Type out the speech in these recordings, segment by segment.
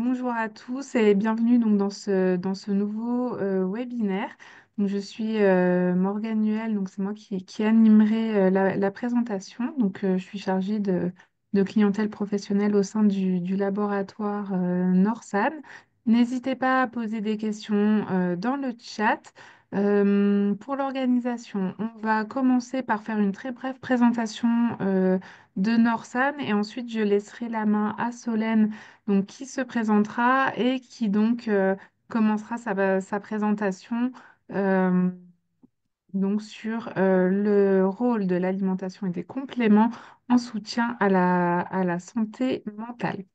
Bonjour à tous et bienvenue donc dans ce nouveau webinaire. Donc, je suis Morgane Nuel, donc c'est moi qui animerai la présentation. Donc, je suis chargée de clientèle professionnelle au sein du laboratoire Norsan. N'hésitez pas à poser des questions dans le chat. Pour l'organisation, on va commencer par faire une très brève présentation de Norsan et ensuite je laisserai la main à Solène donc qui se présentera et qui donc commencera sa présentation euh, donc sur le rôle de l'alimentation et des compléments en soutien à la santé mentale.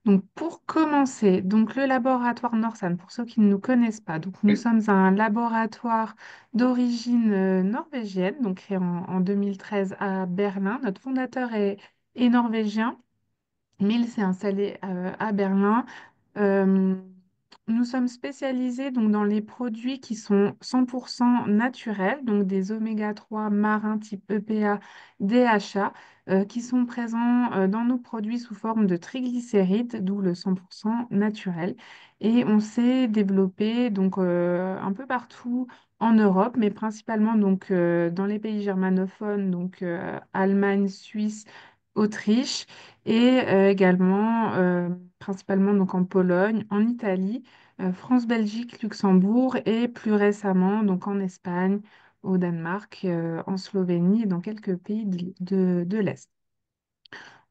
Donc pour commencer, donc le laboratoire Norsan, pour ceux qui ne nous connaissent pas, donc nous sommes un laboratoire d'origine norvégienne, donc créé en 2013 à Berlin. Notre fondateur est norvégien mais il s'est installé à Berlin. Euh, Nous sommes spécialisés donc, dans les produits qui sont 100% naturels, donc des oméga 3 marins type EPA, DHA, qui sont présents dans nos produits sous forme de triglycérides, d'où le 100% naturel. Et on s'est développé donc, un peu partout en Europe, mais principalement donc, dans les pays germanophones, donc Allemagne, Suisse, Autriche et également principalement donc en Pologne, en Italie, France, Belgique, Luxembourg et plus récemment donc en Espagne, au Danemark, en Slovénie et dans quelques pays de l'Est.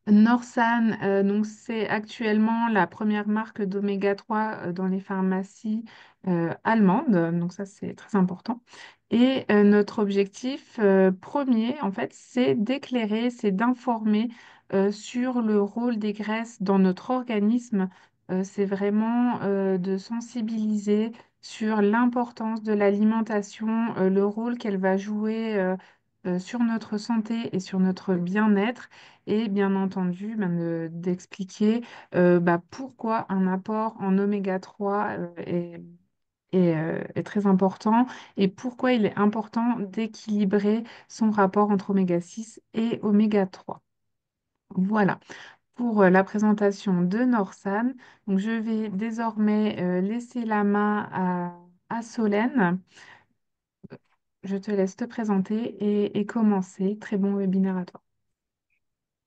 Norsan, donc c'est actuellement la première marque d'oméga 3 dans les pharmacies allemandes, donc ça c'est très important. Et notre objectif premier, en fait, c'est d'éclairer, c'est d'informer sur le rôle des graisses dans notre organisme. C'est vraiment de sensibiliser sur l'importance de l'alimentation, le rôle qu'elle va jouer sur notre santé et sur notre bien-être et bien entendu d'expliquer pourquoi un apport en oméga 3 est très important et pourquoi il est important d'équilibrer son rapport entre oméga 6 et oméga 3. Voilà pour la présentation de Norsan. Donc, je vais désormais laisser la main à Solène. Je te laisse te présenter et commencer. Très bon webinaire à toi.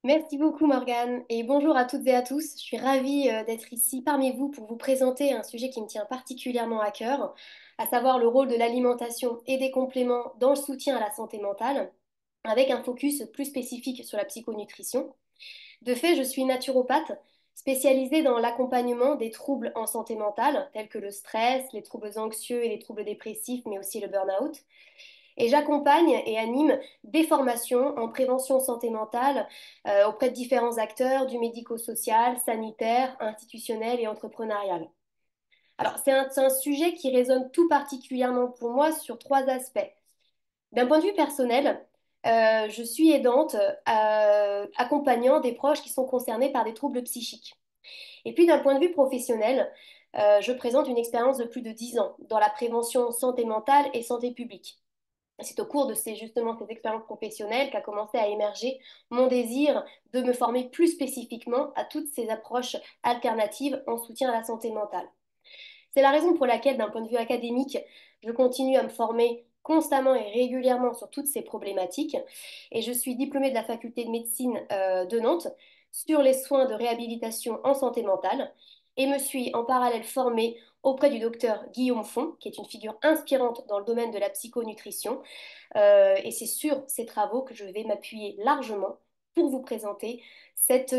Merci beaucoup Morgane et bonjour à toutes et à tous. Je suis ravie d'être ici parmi vous pour vous présenter un sujet qui me tient particulièrement à cœur, à savoir le rôle de l'alimentation et des compléments dans le soutien à la santé mentale, avec un focus plus spécifique sur la psychonutrition. De fait, je suis naturopathe spécialisée dans l'accompagnement des troubles en santé mentale, tels que le stress, les troubles anxieux et les troubles dépressifs, mais aussi le burn-out. Et j'accompagne et anime des formations en prévention santé mentale auprès de différents acteurs du médico-social, sanitaire, institutionnel et entrepreneurial. Alors, c'est un sujet qui résonne tout particulièrement pour moi sur trois aspects. D'un point de vue personnel, je suis aidante accompagnant des proches qui sont concernés par des troubles psychiques. Et puis, d'un point de vue professionnel, je présente une expérience de plus de 10 ans dans la prévention santé mentale et santé publique. C'est au cours de justement ces expériences professionnelles qu'a commencé à émerger mon désir de me former plus spécifiquement à toutes ces approches alternatives en soutien à la santé mentale. C'est la raison pour laquelle, d'un point de vue académique, je continue à me former constamment et régulièrement sur toutes ces problématiques. Et je suis diplômée de la faculté de médecine de Nantes sur les soins de réhabilitation en santé mentale et me suis en parallèle formée auprès du docteur Guillaume Font, qui est une figure inspirante dans le domaine de la psychonutrition. Et c'est sur ces travaux que je vais m'appuyer largement pour vous présenter cette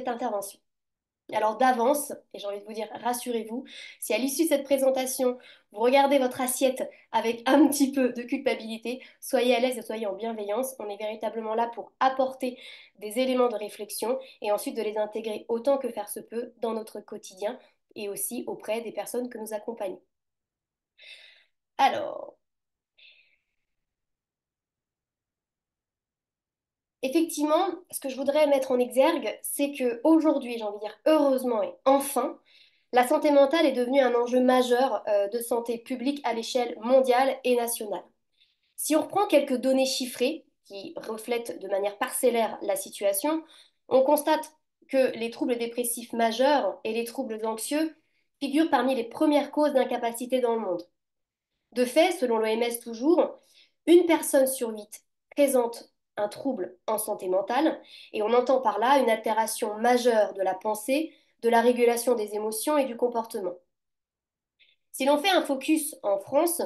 intervention. Alors d'avance, et j'ai envie de vous dire, rassurez-vous, si à l'issue de cette présentation, vous regardez votre assiette avec un petit peu de culpabilité, soyez à l'aise et soyez en bienveillance. On est véritablement là pour apporter des éléments de réflexion et ensuite de les intégrer autant que faire se peut dans notre quotidien et aussi auprès des personnes que nous accompagnons. Alors, effectivement, ce que je voudrais mettre en exergue, c'est que aujourd'hui, j'ai envie de dire heureusement et enfin, la santé mentale est devenue un enjeu majeur de santé publique à l'échelle mondiale et nationale. Si on reprend quelques données chiffrées qui reflètent de manière parcellaire la situation, on constate que les troubles dépressifs majeurs et les troubles anxieux figurent parmi les premières causes d'incapacité dans le monde. De fait, selon l'OMS toujours, une personne sur 8 présente un trouble en santé mentale, et on entend par là une altération majeure de la pensée, de la régulation des émotions et du comportement. Si l'on fait un focus en France,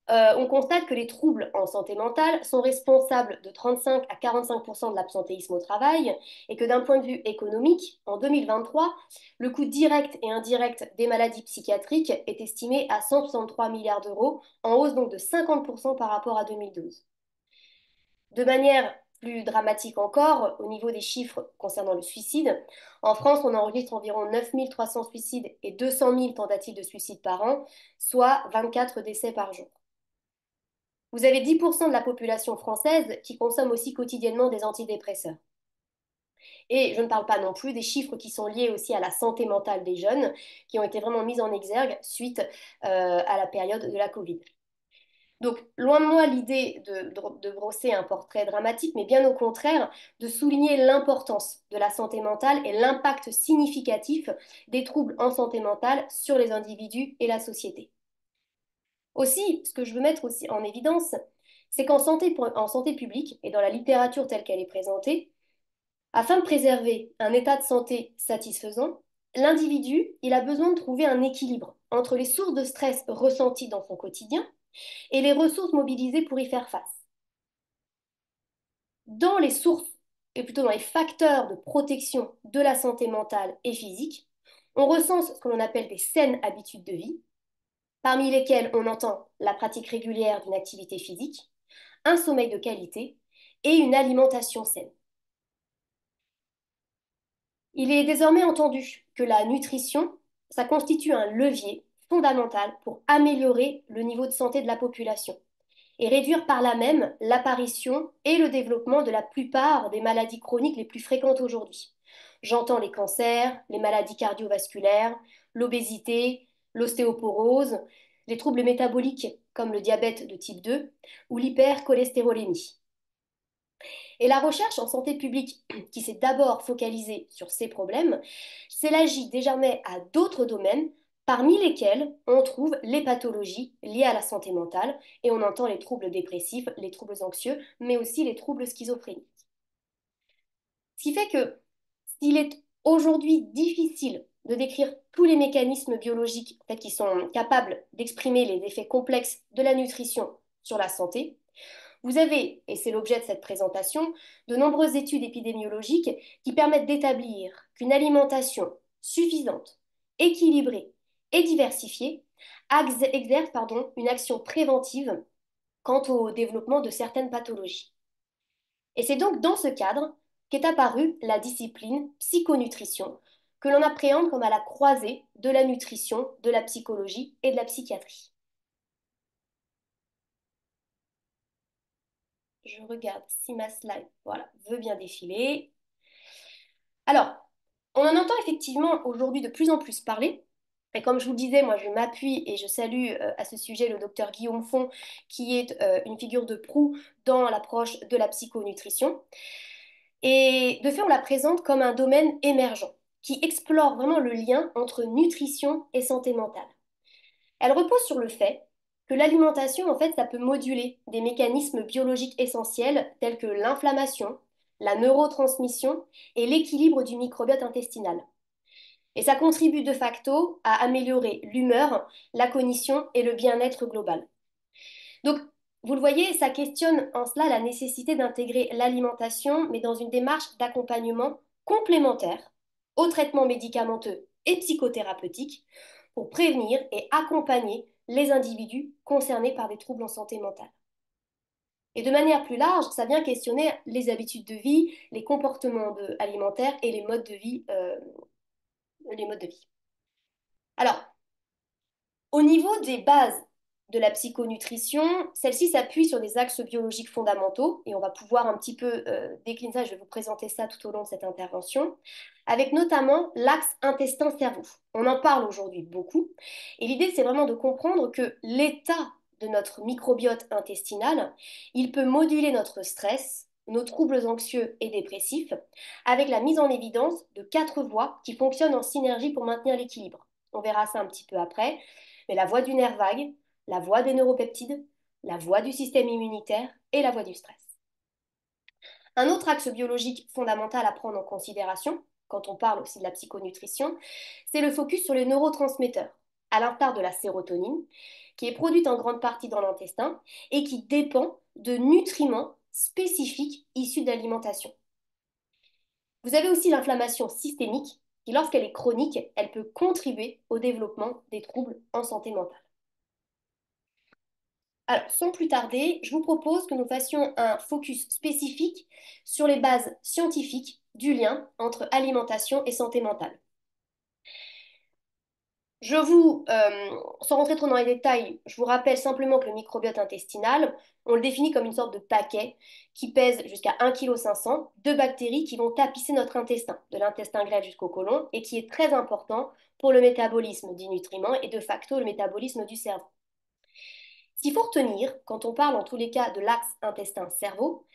on constate que les troubles en santé mentale sont responsables de 35 à 45% de l'absentéisme au travail et que d'un point de vue économique, en 2023, le coût direct et indirect des maladies psychiatriques est estimé à 163 milliards d'euros, en hausse donc de 50% par rapport à 2012. De manière plus dramatique encore, au niveau des chiffres concernant le suicide, en France, on enregistre environ 9 300 suicides et 200 000 tentatives de suicide par an, soit 24 décès par jour. Vous avez 10% de la population française qui consomme aussi quotidiennement des antidépresseurs. Et je ne parle pas non plus des chiffres qui sont liés aussi à la santé mentale des jeunes, qui ont été vraiment mis en exergue suite à la période de la Covid. Donc, loin de moi l'idée de brosser un portrait dramatique, mais bien au contraire, de souligner l'importance de la santé mentale et l'impact significatif des troubles en santé mentale sur les individus et la société. Aussi, ce que je veux mettre aussi en évidence, c'est en santé publique et dans la littérature telle qu'elle est présentée, afin de préserver un état de santé satisfaisant, l'individu, il a besoin de trouver un équilibre entre les sources de stress ressenties dans son quotidien et les ressources mobilisées pour y faire face. Dans les sources, et plutôt dans les facteurs de protection de la santé mentale et physique, on recense ce que l'on appelle des saines habitudes de vie, parmi lesquelles on entend la pratique régulière d'une activité physique, un sommeil de qualité et une alimentation saine. Il est désormais entendu que la nutrition, ça constitue un levier fondamental pour améliorer le niveau de santé de la population et réduire par là même l'apparition et le développement de la plupart des maladies chroniques les plus fréquentes aujourd'hui. J'entends les cancers, les maladies cardiovasculaires, l'obésité, l'ostéoporose, les troubles métaboliques comme le diabète de type 2 ou l'hypercholestérolémie. Et la recherche en santé publique, qui s'est d'abord focalisée sur ces problèmes, s'élargit désormais à d'autres domaines, parmi lesquels on trouve les pathologies liées à la santé mentale, et on entend les troubles dépressifs, les troubles anxieux, mais aussi les troubles schizophréniques. Ce qui fait que s'il est aujourd'hui difficile de décrire tous les mécanismes biologiques en fait, qui sont capables d'exprimer les effets complexes de la nutrition sur la santé, vous avez, et c'est l'objet de cette présentation, de nombreuses études épidémiologiques qui permettent d'établir qu'une alimentation suffisante, équilibrée et diversifiée exerce une action préventive quant au développement de certaines pathologies. Et c'est donc dans ce cadre qu'est apparue la discipline psychonutrition, que l'on appréhende comme à la croisée de la nutrition, de la psychologie et de la psychiatrie. Je regarde si ma slide, voilà, veut bien défiler. Alors, on en entend effectivement aujourd'hui de plus en plus parler. Et comme je vous le disais, moi je m'appuie et je salue à ce sujet le docteur Guillaume Font, qui est une figure de proue dans l'approche de la psychonutrition. Et de fait, on la présente comme un domaine émergent qui explore vraiment le lien entre nutrition et santé mentale. Elle repose sur le fait que l'alimentation, en fait, ça peut moduler des mécanismes biologiques essentiels tels que l'inflammation, la neurotransmission et l'équilibre du microbiote intestinal. Et ça contribue de facto à améliorer l'humeur, la cognition et le bien-être global. Donc, vous le voyez, ça questionne en cela la nécessité d'intégrer l'alimentation, mais dans une démarche d'accompagnement complémentaire aux traitements médicamenteux et psychothérapeutiques pour prévenir et accompagner les individus concernés par des troubles en santé mentale. Et de manière plus large, ça vient questionner les habitudes de vie, les comportements alimentaires et les modes de vie. Alors, au niveau des bases de la psychonutrition, celle-ci s'appuie sur des axes biologiques fondamentaux, et on va pouvoir un petit peu décliner ça, je vais vous présenter ça tout au long de cette intervention, avec notamment l'axe intestin-cerveau. On en parle aujourd'hui beaucoup, et l'idée c'est vraiment de comprendre que l'état de notre microbiote intestinal, il peut moduler notre stress, nos troubles anxieux et dépressifs, avec la mise en évidence de 4 voies qui fonctionnent en synergie pour maintenir l'équilibre. On verra ça un petit peu après, mais la voie du nerf vague, la voie des neuropeptides, la voie du système immunitaire et la voie du stress. Un autre axe biologique fondamental à prendre en considération, quand on parle aussi de la psychonutrition, c'est le focus sur les neurotransmetteurs, à l'instar de la sérotonine, qui est produite en grande partie dans l'intestin et qui dépend de nutriments spécifiques issus de l'alimentation. Vous avez aussi l'inflammation systémique, qui lorsqu'elle est chronique, elle peut contribuer au développement des troubles en santé mentale. Alors, sans plus tarder, je vous propose que nous fassions un focus spécifique sur les bases scientifiques du lien entre alimentation et santé mentale. Sans rentrer trop dans les détails, je vous rappelle simplement que le microbiote intestinal, on le définit comme une sorte de paquet qui pèse jusqu'à 1,5 kg de bactéries qui vont tapisser notre intestin, de l'intestin grêle jusqu'au côlon, et qui est très important pour le métabolisme des nutriments et de facto le métabolisme du cerveau. Ce qu'il faut retenir, quand on parle en tous les cas de l'axe intestin-cerveau,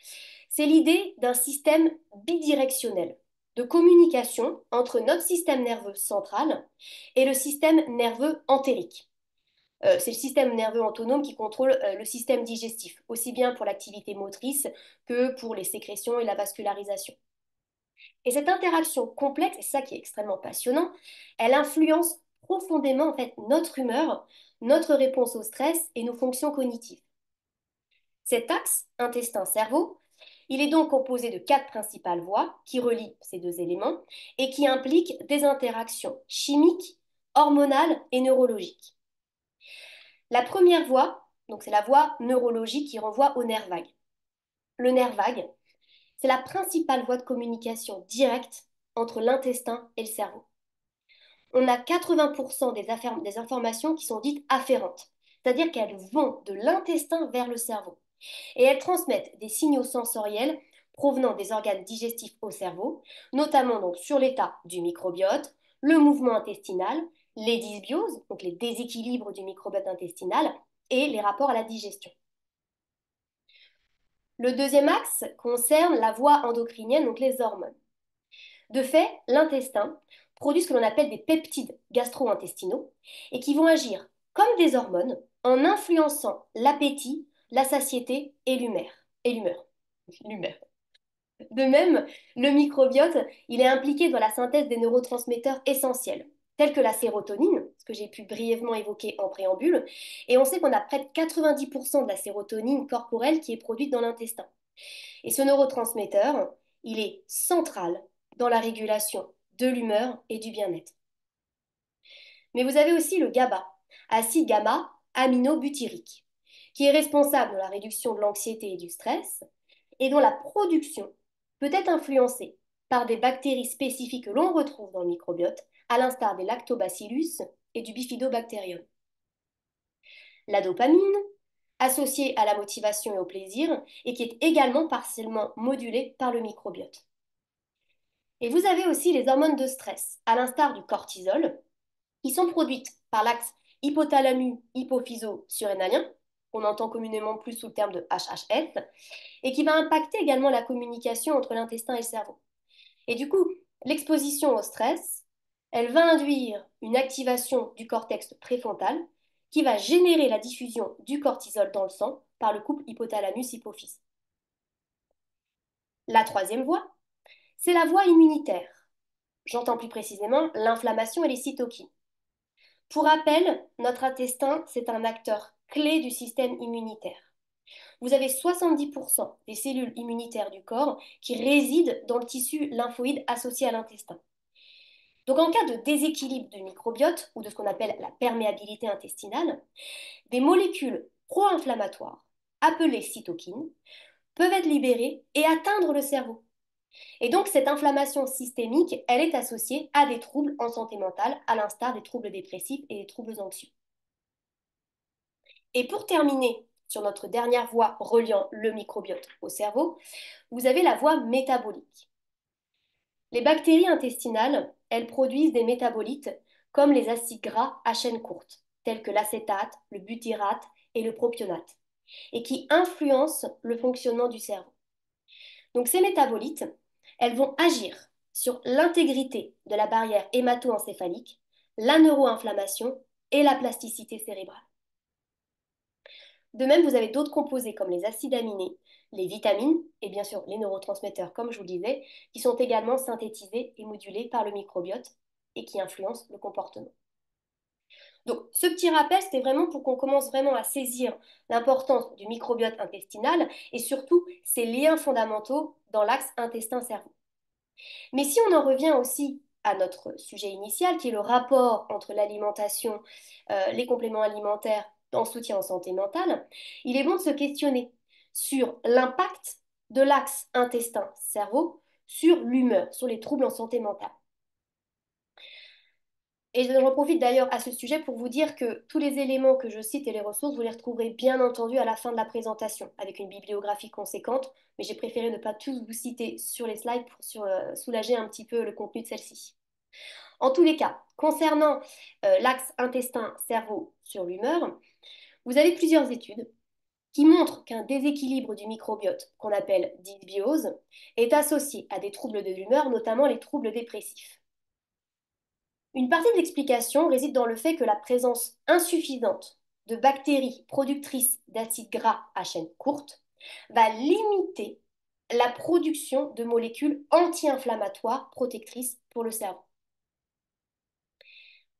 c'est l'idée d'un système bidirectionnel de communication entre notre système nerveux central et le système nerveux entérique. C'est le système nerveux autonome qui contrôle le système digestif, aussi bien pour l'activité motrice que pour les sécrétions et la vascularisation. Et cette interaction complexe, et c'est ça qui est extrêmement passionnant, elle influence profondément en fait notre humeur, notre réponse au stress et nos fonctions cognitives. Cet axe intestin-cerveau, il est donc composé de 4 principales voies qui relient ces 2 éléments et qui impliquent des interactions chimiques, hormonales et neurologiques. La première voie, donc c'est la voie neurologique qui renvoie au nerf vague. Le nerf vague, c'est la principale voie de communication directe entre l'intestin et le cerveau. On a 80% des informations qui sont dites afférentes, c'est-à-dire qu'elles vont de l'intestin vers le cerveau. Et elles transmettent des signaux sensoriels provenant des organes digestifs au cerveau, notamment donc sur l'état du microbiote, le mouvement intestinal, les dysbioses, donc les déséquilibres du microbiote intestinal, et les rapports à la digestion. Le deuxième axe concerne la voie endocrinienne, donc les hormones. De fait, l'intestin produit ce que l'on appelle des peptides gastro-intestinaux et qui vont agir comme des hormones en influençant l'appétit, la satiété et l'humeur. L'humeur. De même, le microbiote, il est impliqué dans la synthèse des neurotransmetteurs essentiels, tels que la sérotonine, ce que j'ai pu brièvement évoquer en préambule, et on sait qu'on a près de 90% de la sérotonine corporelle qui est produite dans l'intestin. Et ce neurotransmetteur, il est central dans la régulation de l'humeur et du bien-être. Mais vous avez aussi le GABA, acide gamma-aminobutyrique, qui est responsable de la réduction de l'anxiété et du stress, et dont la production peut être influencée par des bactéries spécifiques que l'on retrouve dans le microbiote, à l'instar des lactobacillus et du bifidobacterium. La dopamine, associée à la motivation et au plaisir, et qui est également partiellement modulée par le microbiote. Et vous avez aussi les hormones de stress, à l'instar du cortisol, qui sont produites par l'axe hypothalamus-hypophyso-surrénalien, qu'on entend communément plus sous le terme de HHS, et qui va impacter également la communication entre l'intestin et le cerveau. Et du coup, l'exposition au stress, elle va induire une activation du cortex préfrontal qui va générer la diffusion du cortisol dans le sang par le couple hypothalamus-hypophyse. La troisième voie, c'est la voie immunitaire. J'entends plus précisément l'inflammation et les cytokines. Pour rappel, notre intestin, c'est un acteur clé du système immunitaire. Vous avez 70% des cellules immunitaires du corps qui résident dans le tissu lymphoïde associé à l'intestin. Donc en cas de déséquilibre du microbiote ou de ce qu'on appelle la perméabilité intestinale, des molécules pro-inflammatoires, appelées cytokines, peuvent être libérées et atteindre le cerveau. Et donc cette inflammation systémique, elle est associée à des troubles en santé mentale, à l'instar des troubles dépressifs et des troubles anxieux. Et pour terminer sur notre dernière voie reliant le microbiote au cerveau, vous avez la voie métabolique. Les bactéries intestinales, elles produisent des métabolites comme les acides gras à chaîne courte, tels que l'acétate, le butyrate et le propionate, et qui influencent le fonctionnement du cerveau. Donc ces métabolites, elles vont agir sur l'intégrité de la barrière hémato-encéphalique, la neuroinflammation et la plasticité cérébrale. De même, vous avez d'autres composés comme les acides aminés, les vitamines et bien sûr les neurotransmetteurs, comme je vous le disais, qui sont également synthétisés et modulés par le microbiote et qui influencent le comportement. Donc, ce petit rappel, c'était vraiment pour qu'on commence vraiment à saisir l'importance du microbiote intestinal et surtout ses liens fondamentaux dans l'axe intestin-cerveau. Mais si on en revient aussi à notre sujet initial, qui est le rapport entre l'alimentation, les compléments alimentaires en soutien en santé mentale, il est bon de se questionner sur l'impact de l'axe intestin-cerveau sur l'humeur, sur les troubles en santé mentale. Et j'en profite d'ailleurs à ce sujet pour vous dire que tous les éléments que je cite et les ressources, vous les retrouverez bien entendu à la fin de la présentation, avec une bibliographie conséquente, mais j'ai préféré ne pas tous vous citer sur les slides pour soulager un petit peu le contenu de celle-ci. En tous les cas, concernant l'axe intestin-cerveau sur l'humeur, vous avez plusieurs études qui montrent qu'un déséquilibre du microbiote, qu'on appelle dysbiose, est associé à des troubles de l'humeur, notamment les troubles dépressifs. Une partie de l'explication réside dans le fait que la présence insuffisante de bactéries productrices d'acides gras à chaîne courte va limiter la production de molécules anti-inflammatoires protectrices pour le cerveau.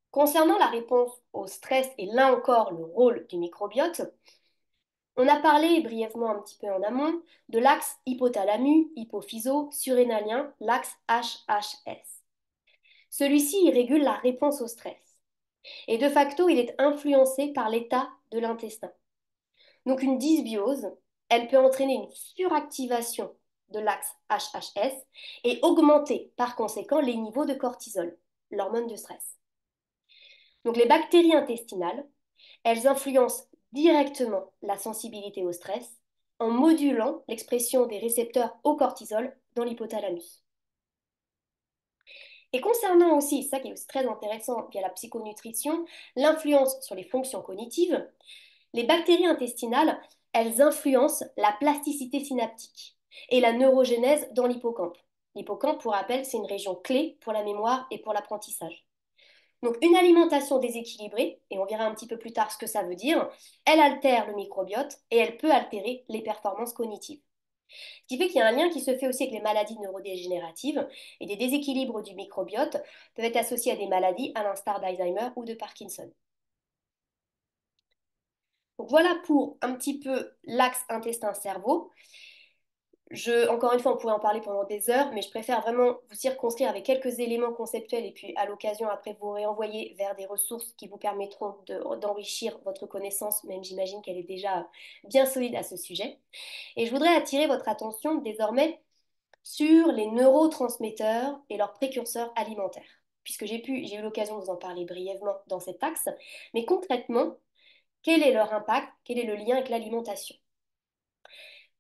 Concernant la réponse au stress et là encore le rôle du microbiote, on a parlé brièvement un petit peu en amont de l'axe hypothalamus-hypophyso-surrénalien, l'axe HHS. Celui-ci régule la réponse au stress. Et de facto, il est influencé par l'état de l'intestin. Donc une dysbiose, elle peut entraîner une suractivation de l'axe HHS et augmenter par conséquent les niveaux de cortisol, l'hormone de stress. Donc les bactéries intestinales, elles influencent directement la sensibilité au stress en modulant l'expression des récepteurs au cortisol dans l'hypothalamus. Et concernant aussi, ça qui est aussi très intéressant via la psychonutrition, l'influence sur les fonctions cognitives, les bactéries intestinales, elles influencent la plasticité synaptique et la neurogénèse dans l'hippocampe. L'hippocampe, pour rappel, c'est une région clé pour la mémoire et pour l'apprentissage. Donc une alimentation déséquilibrée, et on verra un petit peu plus tard ce que ça veut dire, elle altère le microbiote et elle peut altérer les performances cognitives. Ce qui fait qu'il y a un lien qui se fait aussi avec les maladies neurodégénératives et des déséquilibres du microbiote peuvent être associés à des maladies à l'instar d'Alzheimer ou de Parkinson. Donc voilà pour un petit peu l'axe intestin-cerveau. Encore une fois, on pourrait en parler pendant des heures, mais je préfère vraiment vous circonscrire avec quelques éléments conceptuels et puis à l'occasion, après, vous réenvoyer vers des ressources qui vous permettront d'enrichir votre connaissance, même j'imagine qu'elle est déjà bien solide à ce sujet. Et je voudrais attirer votre attention désormais sur les neurotransmetteurs et leurs précurseurs alimentaires, puisque j'ai eu l'occasion de vous en parler brièvement dans cet axe, mais concrètement, quel est leur impact, quel est le lien avec l'alimentation?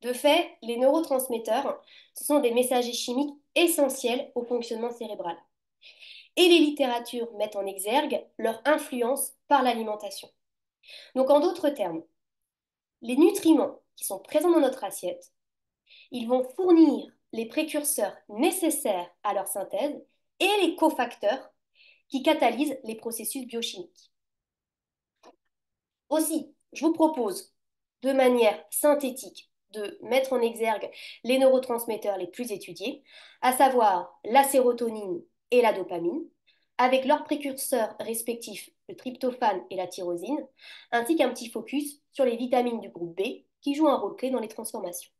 De fait, les neurotransmetteurs, ce sont des messagers chimiques essentiels au fonctionnement cérébral. Et les littératures mettent en exergue leur influence par l'alimentation. Donc en d'autres termes, les nutriments qui sont présents dans notre assiette, ils vont fournir les précurseurs nécessaires à leur synthèse et les cofacteurs qui catalysent les processus biochimiques. Aussi, je vous propose de manière synthétique de mettre en exergue les neurotransmetteurs les plus étudiés, à savoir la sérotonine et la dopamine, avec leurs précurseurs respectifs, le tryptophane et la tyrosine, ainsi qu'un petit focus sur les vitamines du groupe B qui jouent un rôle clé dans les transformations.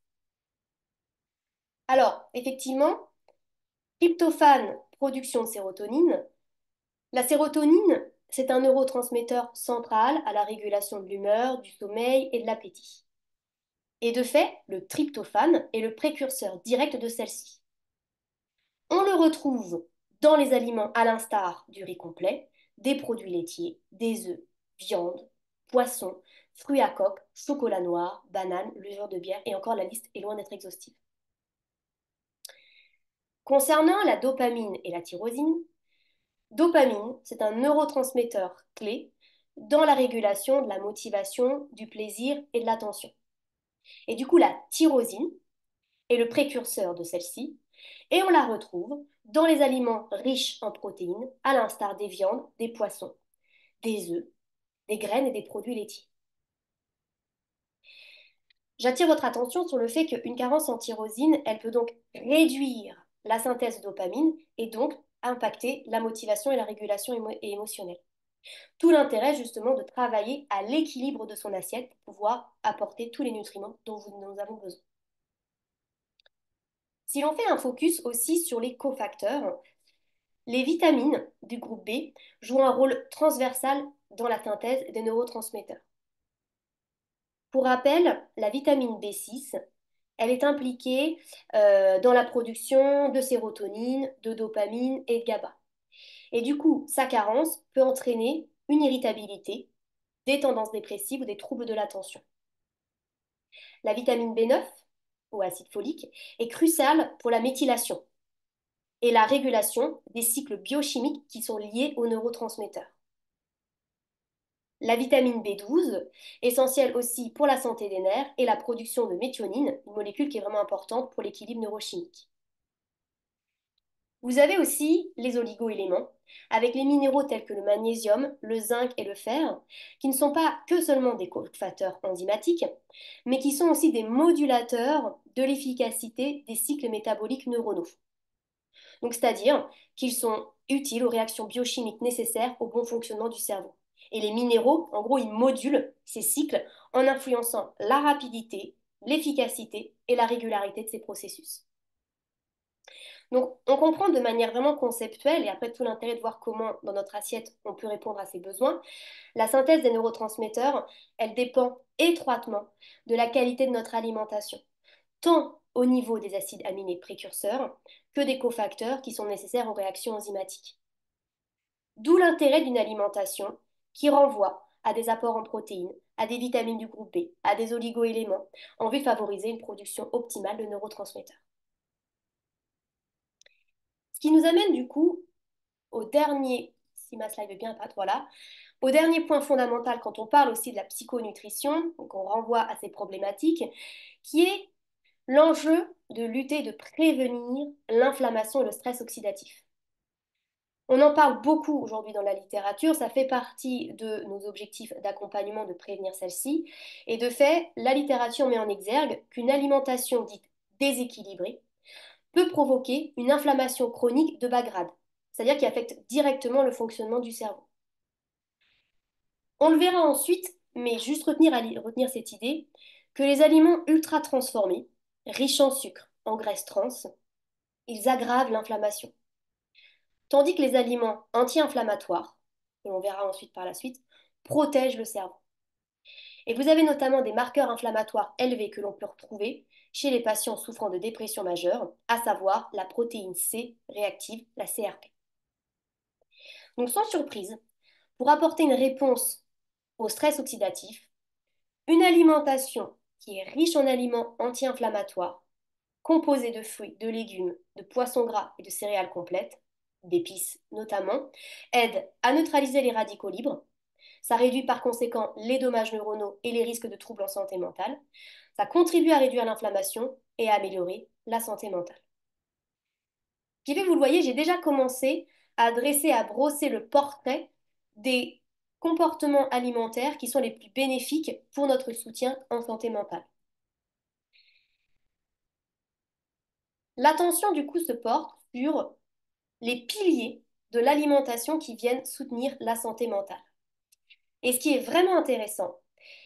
Alors, effectivement, tryptophane, production de sérotonine. La sérotonine, c'est un neurotransmetteur central à la régulation de l'humeur, du sommeil et de l'appétit. Et de fait, le tryptophane est le précurseur direct de celle-ci. On le retrouve dans les aliments à l'instar du riz complet, des produits laitiers, des œufs, viande, poissons, fruits à coque, chocolat noir, bananes, levure de bière, et encore la liste est loin d'être exhaustive. Concernant la dopamine et la tyrosine, dopamine, c'est un neurotransmetteur clé dans la régulation de la motivation, du plaisir et de l'attention. Et du coup, la tyrosine est le précurseur de celle-ci, et on la retrouve dans les aliments riches en protéines, à l'instar des viandes, des poissons, des œufs, des graines et des produits laitiers. J'attire votre attention sur le fait qu'une carence en tyrosine, elle peut donc réduire la synthèse de dopamine et donc impacter la motivation et la régulation émotionnelle. Tout l'intérêt justement de travailler à l'équilibre de son assiette pour pouvoir apporter tous les nutriments dont nous avons besoin. Si l'on fait un focus aussi sur les cofacteurs, les vitamines du groupe B jouent un rôle transversal dans la synthèse des neurotransmetteurs. Pour rappel, la vitamine B6, elle est impliquée dans la production de sérotonine, de dopamine et de GABA. Et du coup, sa carence peut entraîner une irritabilité, des tendances dépressives ou des troubles de l'attention. La vitamine B9, ou acide folique, est cruciale pour la méthylation et la régulation des cycles biochimiques qui sont liés aux neurotransmetteurs. La vitamine B12, essentielle aussi pour la santé des nerfs et la production de méthionine, une molécule qui est vraiment importante pour l'équilibre neurochimique. Vous avez aussi les oligoéléments, avec les minéraux tels que le magnésium, le zinc et le fer, qui ne sont pas que seulement des cofacteurs enzymatiques, mais qui sont aussi des modulateurs de l'efficacité des cycles métaboliques neuronaux. Donc, c'est-à-dire qu'ils sont utiles aux réactions biochimiques nécessaires au bon fonctionnement du cerveau. Et les minéraux, en gros, ils modulent ces cycles en influençant la rapidité, l'efficacité et la régularité de ces processus. Donc, on comprend de manière vraiment conceptuelle, et après tout l'intérêt de voir comment, dans notre assiette, on peut répondre à ces besoins, la synthèse des neurotransmetteurs, elle dépend étroitement de la qualité de notre alimentation, tant au niveau des acides aminés précurseurs que des cofacteurs qui sont nécessaires aux réactions enzymatiques. D'où l'intérêt d'une alimentation qui renvoie à des apports en protéines, à des vitamines du groupe B, à des oligoéléments, en vue de favoriser une production optimale de neurotransmetteurs. Ce qui nous amène du coup au dernier, si ma slide veut bien apparaître, voilà, au dernier point fondamental quand on parle aussi de la psychonutrition, donc on renvoie à ces problématiques, qui est l'enjeu de lutter et de prévenir l'inflammation et le stress oxydatif. On en parle beaucoup aujourd'hui dans la littérature, ça fait partie de nos objectifs d'accompagnement de prévenir celle-ci. Et de fait, la littérature met en exergue qu'une alimentation dite déséquilibrée peut provoquer une inflammation chronique de bas grade, c'est-à-dire qui affecte directement le fonctionnement du cerveau. On le verra ensuite, mais juste retenir cette idée, que les aliments ultra transformés, riches en sucre, en graisse trans, ils aggravent l'inflammation. Tandis que les aliments anti-inflammatoires, que l'on verra ensuite par la suite, protègent le cerveau. Et vous avez notamment des marqueurs inflammatoires élevés que l'on peut retrouver chez les patients souffrant de dépression majeure, à savoir la protéine C réactive, la CRP. Donc sans surprise, pour apporter une réponse au stress oxydatif, une alimentation qui est riche en aliments anti-inflammatoires, composée de fruits, de légumes, de poissons gras et de céréales complètes, d'épices notamment, aide à neutraliser les radicaux libres. Ça réduit par conséquent les dommages neuronaux et les risques de troubles en santé mentale. Ça contribue à réduire l'inflammation et à améliorer la santé mentale. Ce qui fait que vous le voyez, j'ai déjà commencé à dresser, à brosser le portrait des comportements alimentaires qui sont les plus bénéfiques pour notre soutien en santé mentale. L'attention du coup se porte sur les piliers de l'alimentation qui viennent soutenir la santé mentale. Et ce qui est vraiment intéressant,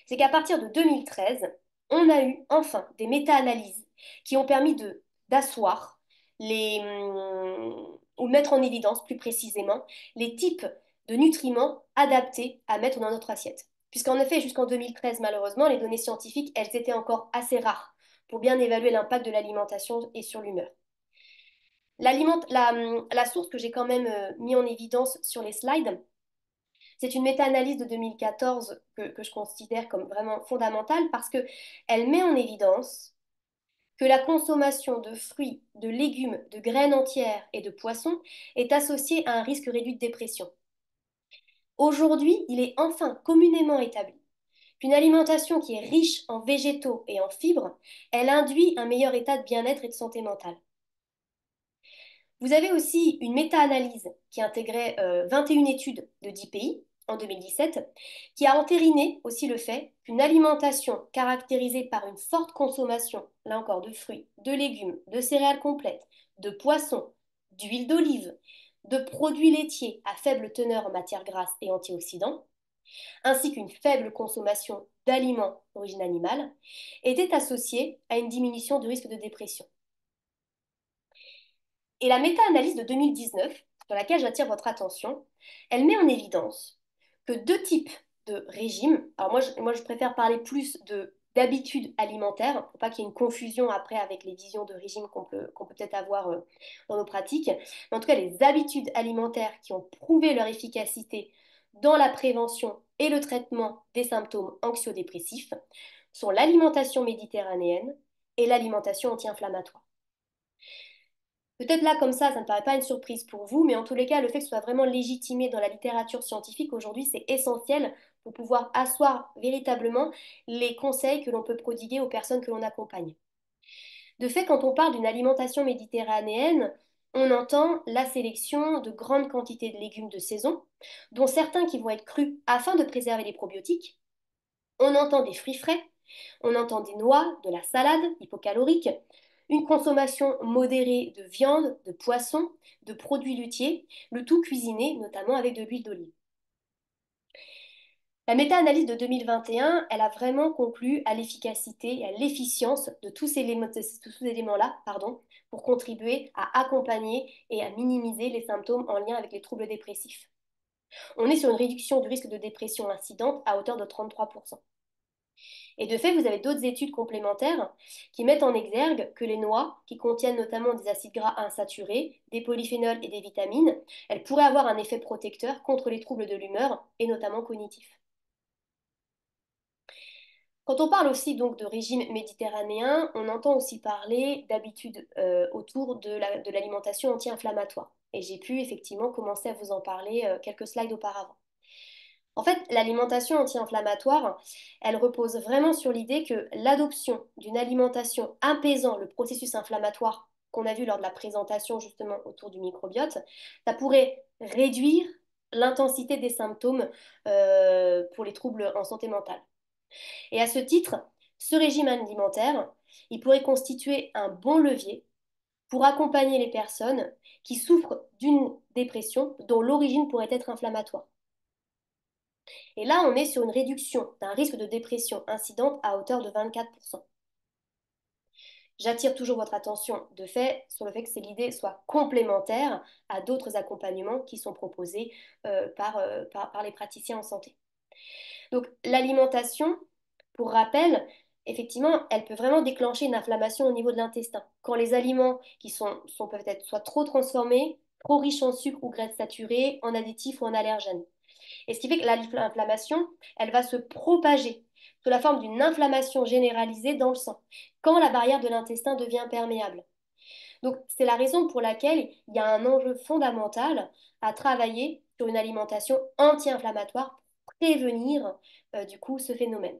c'est qu'à partir de 2013, on a eu enfin des méta-analyses qui ont permis d'asseoir ou mettre en évidence plus précisément les types de nutriments adaptés à mettre dans notre assiette. Puisqu'en effet, jusqu'en 2013, malheureusement, les données scientifiques, elles étaient encore assez rares pour bien évaluer l'impact de l'alimentation et sur l'humeur. La source que j'ai quand même mis en évidence sur les slides, c'est une méta-analyse de 2014 que je considère comme vraiment fondamentale parce qu'elle met en évidence que la consommation de fruits, de légumes, de graines entières et de poissons est associée à un risque réduit de dépression. Aujourd'hui, il est enfin communément établi qu'une alimentation qui est riche en végétaux et en fibres, elle induit un meilleur état de bien-être et de santé mentale. Vous avez aussi une méta-analyse qui intégrait 21 études de 10 pays en 2017, qui a entériné aussi le fait qu'une alimentation caractérisée par une forte consommation, là encore, de fruits, de légumes, de céréales complètes, de poissons, d'huile d'olive, de produits laitiers à faible teneur en matières grasses et antioxydants, ainsi qu'une faible consommation d'aliments d'origine animale, était associée à une diminution du risque de dépression. Et la méta-analyse de 2019, sur laquelle j'attire votre attention, elle met en évidence que deux types de régimes, alors moi je préfère parler plus d'habitudes alimentaires, pour pas qu'il y ait une confusion après avec les visions de régime qu'on peut peut-être avoir dans nos pratiques, mais en tout cas les habitudes alimentaires qui ont prouvé leur efficacité dans la prévention et le traitement des symptômes anxio-dépressifs sont l'alimentation méditerranéenne et l'alimentation anti-inflammatoire. Peut-être là, comme ça ne paraît pas une surprise pour vous, mais en tous les cas, le fait que ce soit vraiment légitimé dans la littérature scientifique aujourd'hui, c'est essentiel pour pouvoir asseoir véritablement les conseils que l'on peut prodiguer aux personnes que l'on accompagne. De fait, quand on parle d'une alimentation méditerranéenne, on entend la sélection de grandes quantités de légumes de saison, dont certains qui vont être crus afin de préserver les probiotiques. On entend des fruits frais, on entend des noix, de la salade hypocalorique, une consommation modérée de viande, de poisson, de produits laitiers, le tout cuisiné notamment avec de l'huile d'olive. La méta-analyse de 2021, elle a vraiment conclu à l'efficacité et à l'efficience de tous ces éléments-là, pour contribuer à accompagner et à minimiser les symptômes en lien avec les troubles dépressifs. On est sur une réduction du risque de dépression incidente à hauteur de 33%. Et de fait, vous avez d'autres études complémentaires qui mettent en exergue que les noix, qui contiennent notamment des acides gras insaturés, des polyphénols et des vitamines, elles pourraient avoir un effet protecteur contre les troubles de l'humeur et notamment cognitifs. Quand on parle aussi donc de régime méditerranéen, on entend aussi parler d'habitudes autour de l'alimentation anti-inflammatoire. Et j'ai pu effectivement commencer à vous en parler quelques slides auparavant. En fait, l'alimentation anti-inflammatoire, elle repose vraiment sur l'idée que l'adoption d'une alimentation apaisant le processus inflammatoire qu'on a vu lors de la présentation justement autour du microbiote, ça pourrait réduire l'intensité des symptômes pour les troubles en santé mentale. Et à ce titre, ce régime alimentaire, il pourrait constituer un bon levier pour accompagner les personnes qui souffrent d'une dépression dont l'origine pourrait être inflammatoire. Et là, on est sur une réduction d'un risque de dépression incidente à hauteur de 24%. J'attire toujours votre attention de fait sur le fait que ces idées soient complémentaires à d'autres accompagnements qui sont proposés par les praticiens en santé. Donc l'alimentation, pour rappel, effectivement, elle peut vraiment déclencher une inflammation au niveau de l'intestin. Quand les aliments qui sont peut-être soit trop transformés, trop riches en sucre ou graisses saturées, en additifs ou en allergènes. Et ce qui fait que l'inflammation, elle va se propager sous la forme d'une inflammation généralisée dans le sang, quand la barrière de l'intestin devient perméable. Donc, c'est la raison pour laquelle il y a un enjeu fondamental à travailler sur une alimentation anti-inflammatoire pour prévenir du coup ce phénomène.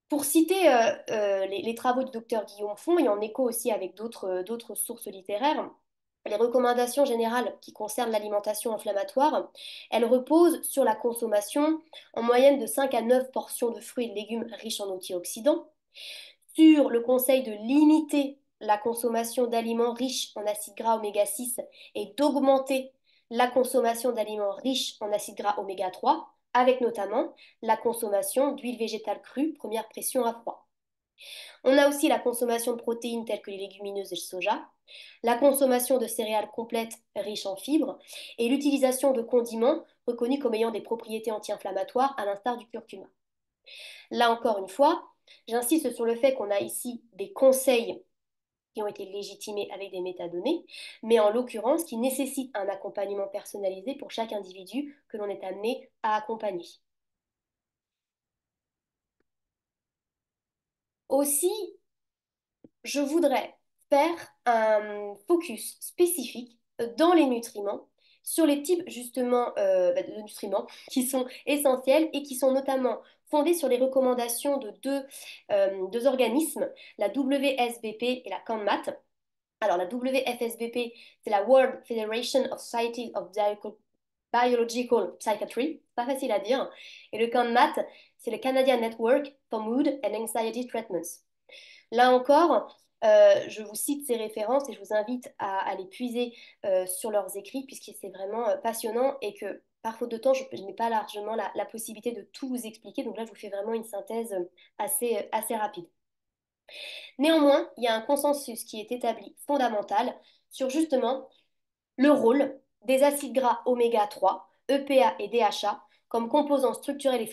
Pour citer les travaux du docteur Guillaume Font et en écho aussi avec d'autres sources littéraires, les recommandations générales qui concernent l'alimentation inflammatoire, elles reposent sur la consommation en moyenne de 5 à 9 portions de fruits et de légumes riches en antioxydants, sur le conseil de limiter la consommation d'aliments riches en acides gras oméga 6 et d'augmenter la consommation d'aliments riches en acides gras oméga 3, avec notamment la consommation d'huile végétale crue, première pression à froid. On a aussi la consommation de protéines telles que les légumineuses et le soja, la consommation de céréales complètes riches en fibres et l'utilisation de condiments reconnus comme ayant des propriétés anti-inflammatoires à l'instar du curcuma. Là encore une fois, j'insiste sur le fait qu'on a ici des conseils qui ont été légitimés avec des métadonnées, mais en l'occurrence qui nécessitent un accompagnement personnalisé pour chaque individu que l'on est amené à accompagner. Aussi, je voudrais faire un focus spécifique dans les nutriments sur les types justement de nutriments qui sont essentiels et qui sont notamment fondés sur les recommandations de deux organismes, la WSBP et la CANMAT. Alors la WFSBP, c'est la World Federation of Societies of Biological Psychiatry, c'est pas facile à dire, et le CANMAT, c'est le Canadian Network for Mood and Anxiety Treatments. Là encore, je vous cite ces références et je vous invite à les puiser sur leurs écrits puisque c'est vraiment passionnant et que par faute de temps, je n'ai pas largement la possibilité de tout vous expliquer. Donc là, je vous fais vraiment une synthèse assez rapide. Néanmoins, il y a un consensus qui est établi fondamental sur justement le rôle des acides gras oméga 3, EPA et DHA, comme composants structurels et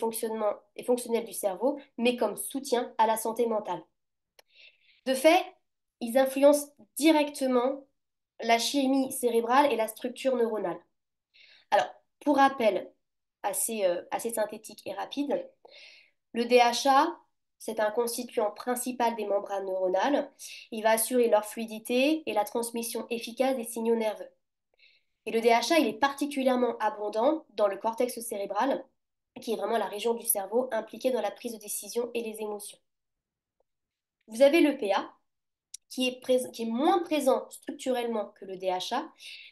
fonctionnels du cerveau, mais comme soutien à la santé mentale. De fait, ils influencent directement la chimie cérébrale et la structure neuronale. Alors, pour rappel assez synthétique et rapide, le DHA, c'est un constituant principal des membranes neuronales. Il va assurer leur fluidité et la transmission efficace des signaux nerveux. Et le DHA, il est particulièrement abondant dans le cortex cérébral, qui est vraiment la région du cerveau impliquée dans la prise de décision et les émotions. Vous avez le PA, qui est moins présent structurellement que le DHA,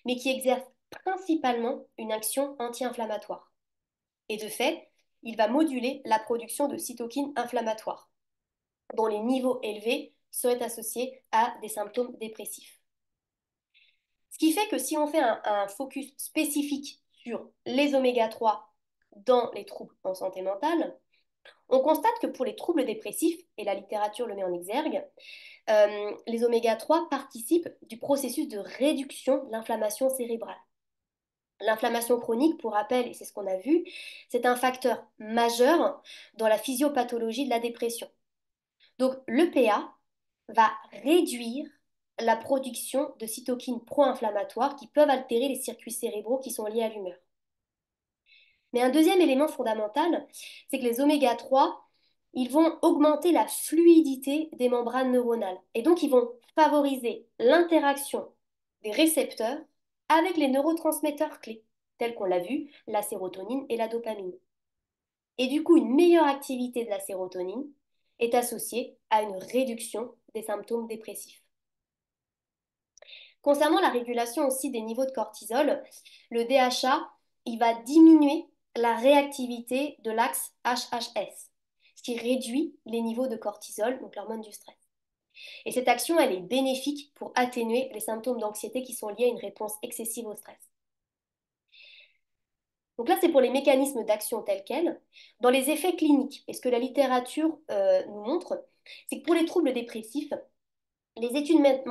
mais qui exerce principalement une action anti-inflammatoire. Et de fait, il va moduler la production de cytokines inflammatoires, dont les niveaux élevés seraient associés à des symptômes dépressifs. Ce qui fait que si on fait un focus spécifique sur les oméga 3 dans les troubles en santé mentale, on constate que pour les troubles dépressifs, et la littérature le met en exergue, les oméga 3 participent du processus de réduction de l'inflammation cérébrale. L'inflammation chronique, pour rappel, et c'est ce qu'on a vu, c'est un facteur majeur dans la physiopathologie de la dépression. Donc l'EPA va réduire la production de cytokines pro-inflammatoires qui peuvent altérer les circuits cérébraux qui sont liés à l'humeur. Mais un deuxième élément fondamental, c'est que les oméga 3, ils vont augmenter la fluidité des membranes neuronales. Et donc, ils vont favoriser l'interaction des récepteurs avec les neurotransmetteurs clés, tels qu'on l'a vu, la sérotonine et la dopamine. Et du coup, une meilleure activité de la sérotonine est associée à une réduction des symptômes dépressifs. Concernant la régulation aussi des niveaux de cortisol, le DHA, il va diminuer la réactivité de l'axe HHS, ce qui réduit les niveaux de cortisol, donc l'hormone du stress. Et cette action, elle est bénéfique pour atténuer les symptômes d'anxiété qui sont liés à une réponse excessive au stress. Donc là, c'est pour les mécanismes d'action tels quels. Dans les effets cliniques, et ce que la littérature nous montre, c'est que pour les troubles dépressifs, les études mettent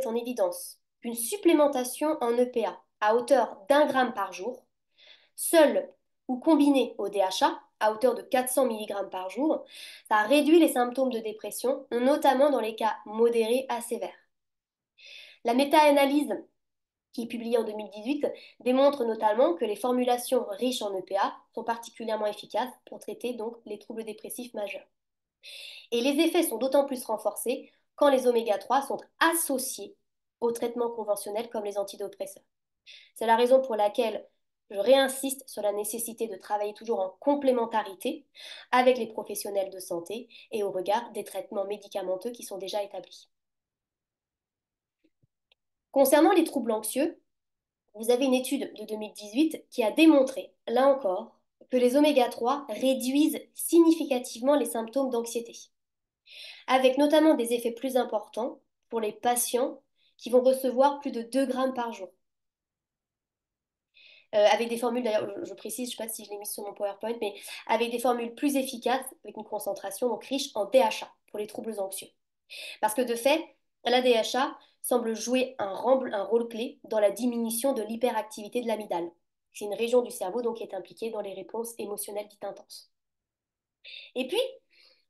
en évidence qu'une supplémentation en EPA à hauteur d'1 gramme par jour, seule ou combinée au DHA à hauteur de 400 mg par jour, ça réduit les symptômes de dépression, notamment dans les cas modérés à sévères. La méta-analyse qui est publiée en 2018 démontre notamment que les formulations riches en EPA sont particulièrement efficaces pour traiter donc les troubles dépressifs majeurs. Et les effets sont d'autant plus renforcés quand les oméga 3 sont associés aux traitements conventionnels comme les antidépresseurs. C'est la raison pour laquelle je réinsiste sur la nécessité de travailler toujours en complémentarité avec les professionnels de santé et au regard des traitements médicamenteux qui sont déjà établis. Concernant les troubles anxieux, vous avez une étude de 2018 qui a démontré, là encore, que les oméga 3 réduisent significativement les symptômes d'anxiété, avec notamment des effets plus importants pour les patients qui vont recevoir plus de 2 grammes par jour. Avec des formules, d'ailleurs, je précise, je ne sais pas si je l'ai mis sur mon PowerPoint, mais avec des formules plus efficaces, avec une concentration donc riche en DHA pour les troubles anxieux. Parce que de fait, la DHA semble jouer un rôle clé dans la diminution de l'hyperactivité de l'amygdale. C'est une région du cerveau donc, qui est impliquée dans les réponses émotionnelles dites intenses. Et puis,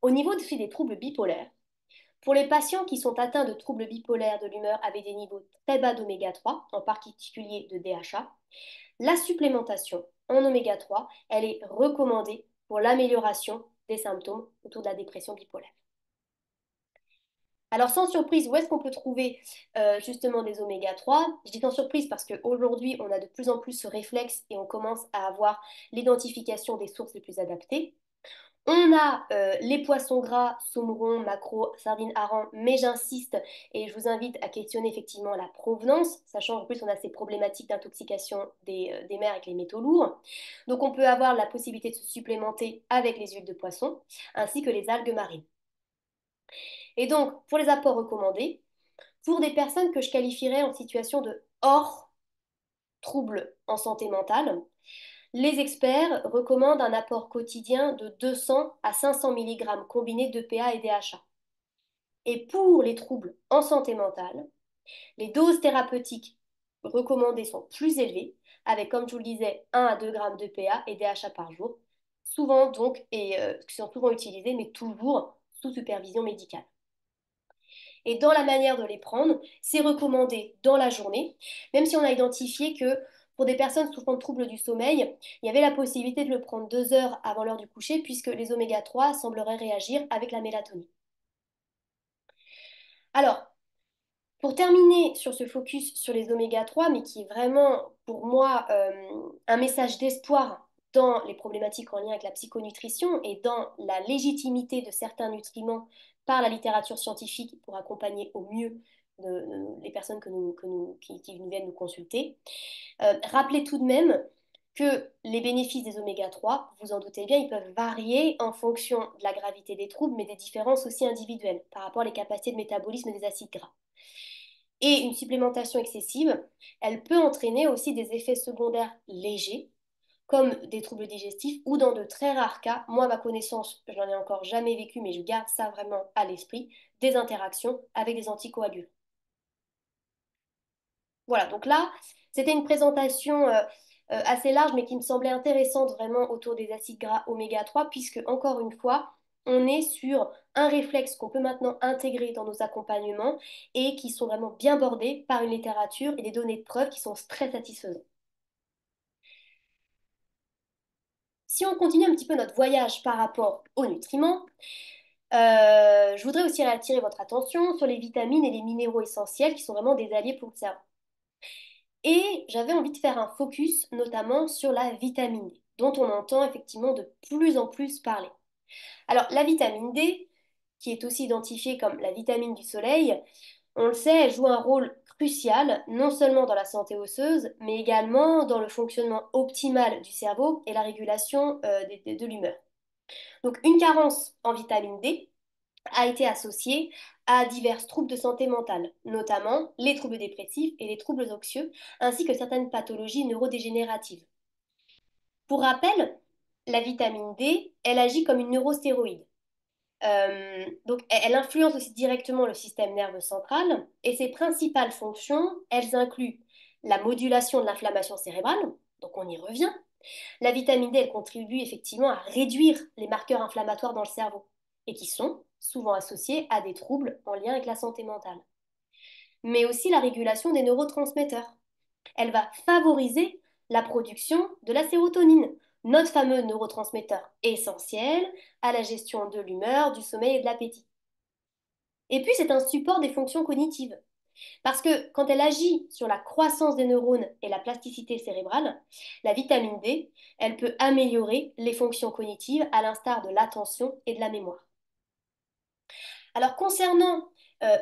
au niveau des troubles bipolaires, pour les patients qui sont atteints de troubles bipolaires de l'humeur avec des niveaux très bas d'oméga 3, en particulier de DHA, la supplémentation en oméga 3, elle est recommandée pour l'amélioration des symptômes autour de la dépression bipolaire. Alors, sans surprise, où est-ce qu'on peut trouver justement des oméga 3? Je dis sans surprise parce qu'aujourd'hui, on a de plus en plus ce réflexe et on commence à avoir l'identification des sources les plus adaptées. On a les poissons gras, saumon, maquereau, sardines, harengs, mais j'insiste et je vous invite à questionner effectivement la provenance, sachant qu'en plus on a ces problématiques d'intoxication des mers avec les métaux lourds. Donc on peut avoir la possibilité de se supplémenter avec les huiles de poisson ainsi que les algues marines. Et donc pour les apports recommandés, pour des personnes que je qualifierais en situation de hors trouble en santé mentale, les experts recommandent un apport quotidien de 200 à 500 mg combinés d'EPA et DHA. Et pour les troubles en santé mentale, les doses thérapeutiques recommandées sont plus élevées, avec, comme je vous le disais, 1 à 2 grammes d'EPA et DHA par jour, souvent donc, et qui sont souvent utilisés, mais toujours sous supervision médicale. Et dans la manière de les prendre, c'est recommandé dans la journée, même si on a identifié que pour des personnes souffrant de troubles du sommeil, il y avait la possibilité de le prendre 2 heures avant l'heure du coucher, puisque les oméga 3 sembleraient réagir avec la mélatonine. Alors, pour terminer sur ce focus sur les oméga 3, mais qui est vraiment pour moi un message d'espoir dans les problématiques en lien avec la psychonutrition et dans la légitimité de certains nutriments par la littérature scientifique pour accompagner au mieux les personnes qui nous viennent nous consulter. Rappelez tout de même que les bénéfices des oméga 3, vous en doutez bien, ils peuvent varier en fonction de la gravité des troubles, mais des différences aussi individuelles par rapport aux capacités de métabolisme des acides gras. Et une supplémentation excessive, elle peut entraîner aussi des effets secondaires légers, comme des troubles digestifs, ou dans de très rares cas, moi à ma connaissance, je n'en ai encore jamais vécu, mais je garde ça vraiment à l'esprit, des interactions avec des anticoagulants. Voilà, donc là, c'était une présentation assez large, mais qui me semblait intéressante vraiment autour des acides gras oméga 3, puisque, encore une fois, on est sur un réflexe qu'on peut maintenant intégrer dans nos accompagnements et qui sont vraiment bien bordés par une littérature et des données de preuve qui sont très satisfaisantes. Si on continue un petit peu notre voyage par rapport aux nutriments, je voudrais aussi attirer votre attention sur les vitamines et les minéraux essentiels qui sont vraiment des alliés pour le cerveau. Et j'avais envie de faire un focus notamment sur la vitamine D, dont on entend effectivement de plus en plus parler. Alors, la vitamine D, qui est aussi identifiée comme la vitamine du soleil, on le sait, elle joue un rôle crucial, non seulement dans la santé osseuse, mais également dans le fonctionnement optimal du cerveau et la régulation de l'humeur. Donc, une carence en vitamine D a été associée à divers troubles de santé mentale, notamment les troubles dépressifs et les troubles anxieux, ainsi que certaines pathologies neurodégénératives. Pour rappel, la vitamine D, elle agit comme une neurostéroïde. Donc, elle influence aussi directement le système nerveux central et ses principales fonctions, elles incluent la modulation de l'inflammation cérébrale, donc on y revient. La vitamine D, elle contribue effectivement à réduire les marqueurs inflammatoires dans le cerveau et qui sont souvent associés à des troubles en lien avec la santé mentale. Mais aussi la régulation des neurotransmetteurs. Elle va favoriser la production de la sérotonine, notre fameux neurotransmetteur essentiel à la gestion de l'humeur, du sommeil et de l'appétit. Et puis, c'est un support des fonctions cognitives. Parce que quand elle agit sur la croissance des neurones et la plasticité cérébrale, la vitamine D, elle peut améliorer les fonctions cognitives à l'instar de l'attention et de la mémoire. Alors concernant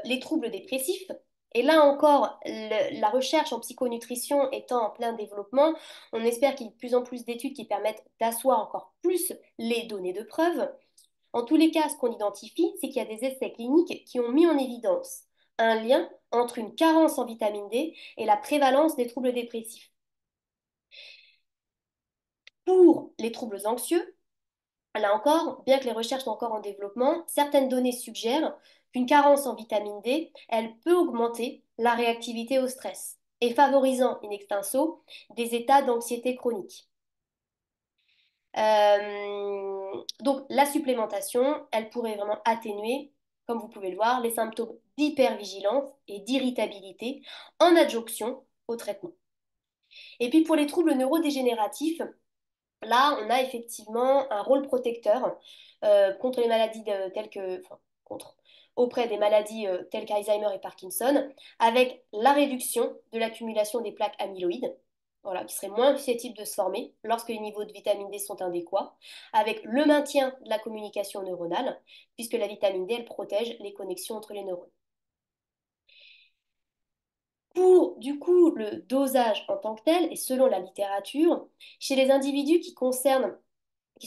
les troubles dépressifs, et là encore, la recherche en psychonutrition étant en plein développement, on espère qu'il y ait de plus en plus d'études qui permettent d'asseoir encore plus les données de preuve. En tous les cas, ce qu'on identifie, c'est qu'il y a des essais cliniques qui ont mis en évidence un lien entre une carence en vitamine D et la prévalence des troubles dépressifs. Pour les troubles anxieux, là encore, bien que les recherches sont encore en développement, certaines données suggèrent qu'une carence en vitamine D, elle peut augmenter la réactivité au stress et favorisant in extenso des états d'anxiété chronique. Donc la supplémentation, elle pourrait vraiment atténuer, comme vous pouvez le voir, les symptômes d'hypervigilance et d'irritabilité en adjonction au traitement. Et puis pour les troubles neurodégénératifs, là, on a effectivement un rôle protecteur contre les maladies telles que, enfin, contre, auprès des maladies telles qu'Alzheimer et Parkinson, avec la réduction de l'accumulation des plaques amyloïdes, voilà, qui seraient moins susceptibles de se former lorsque les niveaux de vitamine D sont adéquats, avec le maintien de la communication neuronale, puisque la vitamine D, elle protège les connexions entre les neurones. Pour du coup le dosage en tant que tel, et selon la littérature, chez les individus qui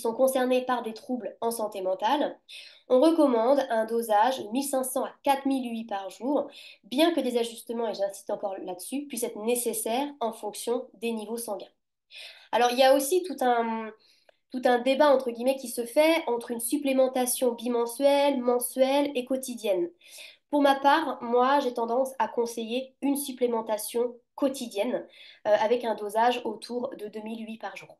sont concernés par des troubles en santé mentale, on recommande un dosage de 1500 à 4000 UI par jour, bien que des ajustements, et j'insiste encore là-dessus, puissent être nécessaires en fonction des niveaux sanguins. Alors il y a aussi tout un débat entre guillemets qui se fait entre une supplémentation bimensuelle, mensuelle et quotidienne. Pour ma part, moi, j'ai tendance à conseiller une supplémentation quotidienne avec un dosage autour de 2008 par jour.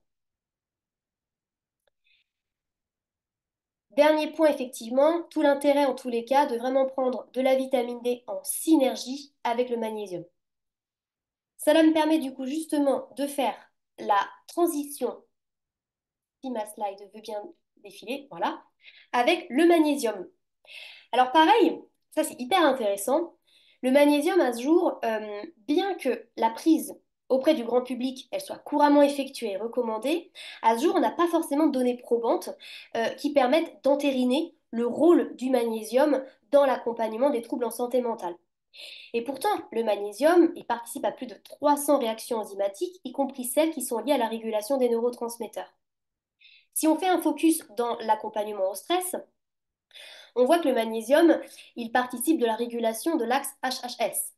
Dernier point, effectivement, tout l'intérêt en tous les cas de vraiment prendre de la vitamine D en synergie avec le magnésium. Cela me permet du coup justement de faire la transition, si ma slide veut bien défiler, voilà, avec le magnésium. Alors pareil, ça c'est hyper intéressant. Le magnésium à ce jour, bien que la prise auprès du grand public, elle soit couramment effectuée et recommandée, à ce jour, on n'a pas forcément de données probantes qui permettent d'entériner le rôle du magnésium dans l'accompagnement des troubles en santé mentale. Et pourtant, le magnésium, il participe à plus de 300 réactions enzymatiques, y compris celles qui sont liées à la régulation des neurotransmetteurs. Si on fait un focus dans l'accompagnement au stress, on voit que le magnésium, il participe de la régulation de l'axe HHS.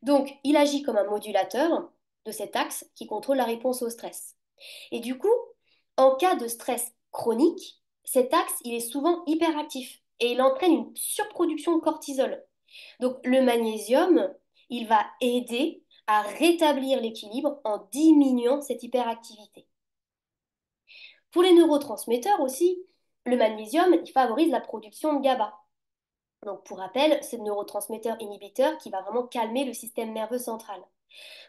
Donc, il agit comme un modulateur de cet axe qui contrôle la réponse au stress. Et du coup, en cas de stress chronique, cet axe, il est souvent hyperactif et il entraîne une surproduction de cortisol. Donc, le magnésium, il va aider à rétablir l'équilibre en diminuant cette hyperactivité. Pour les neurotransmetteurs aussi, le magnésium, il favorise la production de GABA. Donc, pour rappel, c'est le neurotransmetteur inhibiteur qui va vraiment calmer le système nerveux central.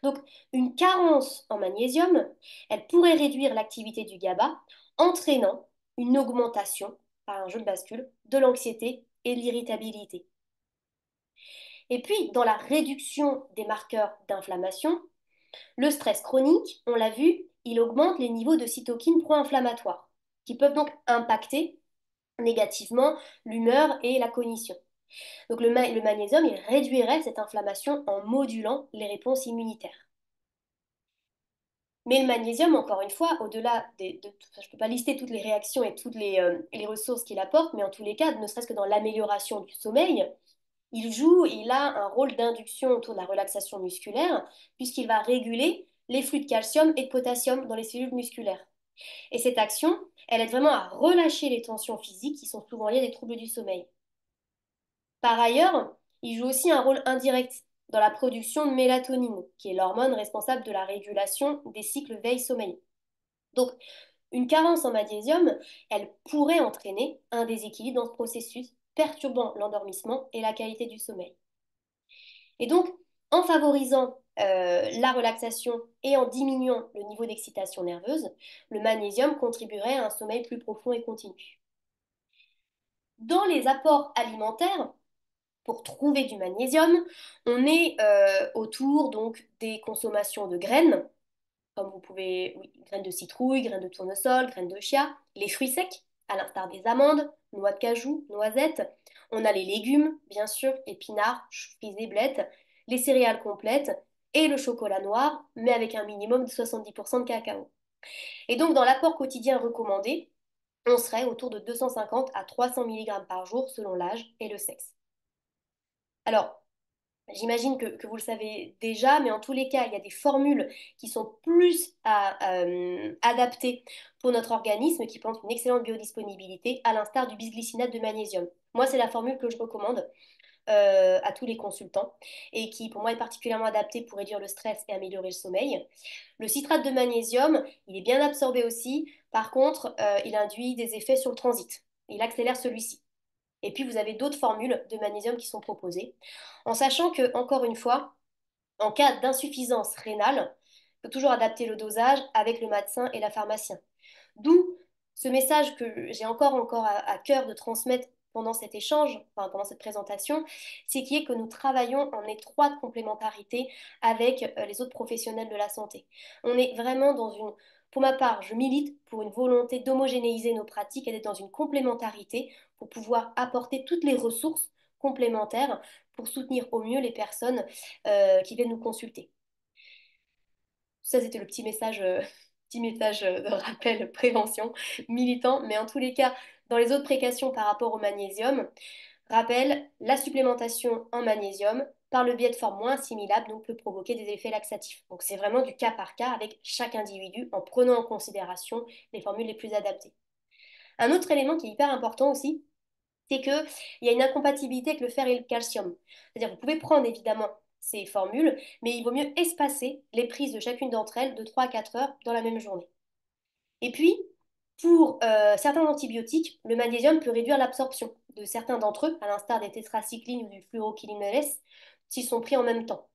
Donc, une carence en magnésium, elle pourrait réduire l'activité du GABA, entraînant une augmentation, par un jeu de bascule, de l'anxiété et de l'irritabilité. Et puis, dans la réduction des marqueurs d'inflammation, le stress chronique, on l'a vu, il augmente les niveaux de cytokines pro-inflammatoires, qui peuvent donc impacter négativement l'humeur et la cognition. Donc le magnésium, il réduirait cette inflammation en modulant les réponses immunitaires. Mais le magnésium, encore une fois, au-delà je ne peux pas lister toutes les réactions et toutes les ressources qu'il apporte, mais en tous les cas, ne serait-ce que dans l'amélioration du sommeil, il a un rôle d'induction autour de la relaxation musculaire, puisqu'il va réguler les flux de calcium et de potassium dans les cellules musculaires. Et cette action, elle aide vraiment à relâcher les tensions physiques qui sont souvent liées à des troubles du sommeil. Par ailleurs, il joue aussi un rôle indirect dans la production de mélatonine, qui est l'hormone responsable de la régulation des cycles veille-sommeil. Donc, une carence en magnésium, elle pourrait entraîner un déséquilibre dans ce processus, perturbant l'endormissement et la qualité du sommeil. Et donc, en favorisant la relaxation et en diminuant le niveau d'excitation nerveuse, le magnésium contribuerait à un sommeil plus profond et continu. Dans les apports alimentaires, pour trouver du magnésium, on est autour donc des consommations de graines, comme vous pouvez, oui, graines de citrouille, graines de tournesol, graines de chia, les fruits secs, à l'instar des amandes, noix de cajou, noisettes. On a les légumes, bien sûr, épinards, choux frisés, blettes, les céréales complètes et le chocolat noir, mais avec un minimum de 70% de cacao. Et donc, dans l'apport quotidien recommandé, on serait autour de 250 à 300 mg par jour selon l'âge et le sexe. Alors, j'imagine que vous le savez déjà, mais en tous les cas, il y a des formules qui sont plus adaptées pour notre organisme, qui présentent une excellente biodisponibilité, à l'instar du bisglycinate de magnésium. Moi, c'est la formule que je recommande à tous les consultants et qui, pour moi, est particulièrement adaptée pour réduire le stress et améliorer le sommeil. Le citrate de magnésium, il est bien absorbé aussi. Par contre, il induit des effets sur le transit. Il accélère celui-ci. Et puis, vous avez d'autres formules de magnésium qui sont proposées, en sachant que, encore une fois, en cas d'insuffisance rénale, il faut toujours adapter le dosage avec le médecin et la pharmacien. D'où ce message que j'ai encore à cœur de transmettre pendant cet échange, enfin, pendant cette présentation, c'est qui est que nous travaillons en étroite complémentarité avec les autres professionnels de la santé. On est vraiment dans une, pour ma part, je milite pour une volonté d'homogénéiser nos pratiques et d'être dans une complémentarité pour pouvoir apporter toutes les ressources complémentaires pour soutenir au mieux les personnes qui viennent nous consulter. Ça, c'était le petit message de rappel, prévention, militant. Mais en tous les cas, dans les autres précautions par rapport au magnésium, rappel, la supplémentation en magnésium, par le biais de formes moins assimilables, donc peut provoquer des effets laxatifs. Donc c'est vraiment du cas par cas avec chaque individu en prenant en considération les formules les plus adaptées. Un autre élément qui est hyper important aussi, c'est qu'il y a une incompatibilité avec le fer et le calcium. C'est-à-dire que vous pouvez prendre évidemment ces formules, mais il vaut mieux espacer les prises de chacune d'entre elles de 3 à 4 heures dans la même journée. Et puis, pour certains antibiotiques, le magnésium peut réduire l'absorption de certains d'entre eux, à l'instar des tétracyclines ou du fluoroquinolones, s'ils sont pris en même temps.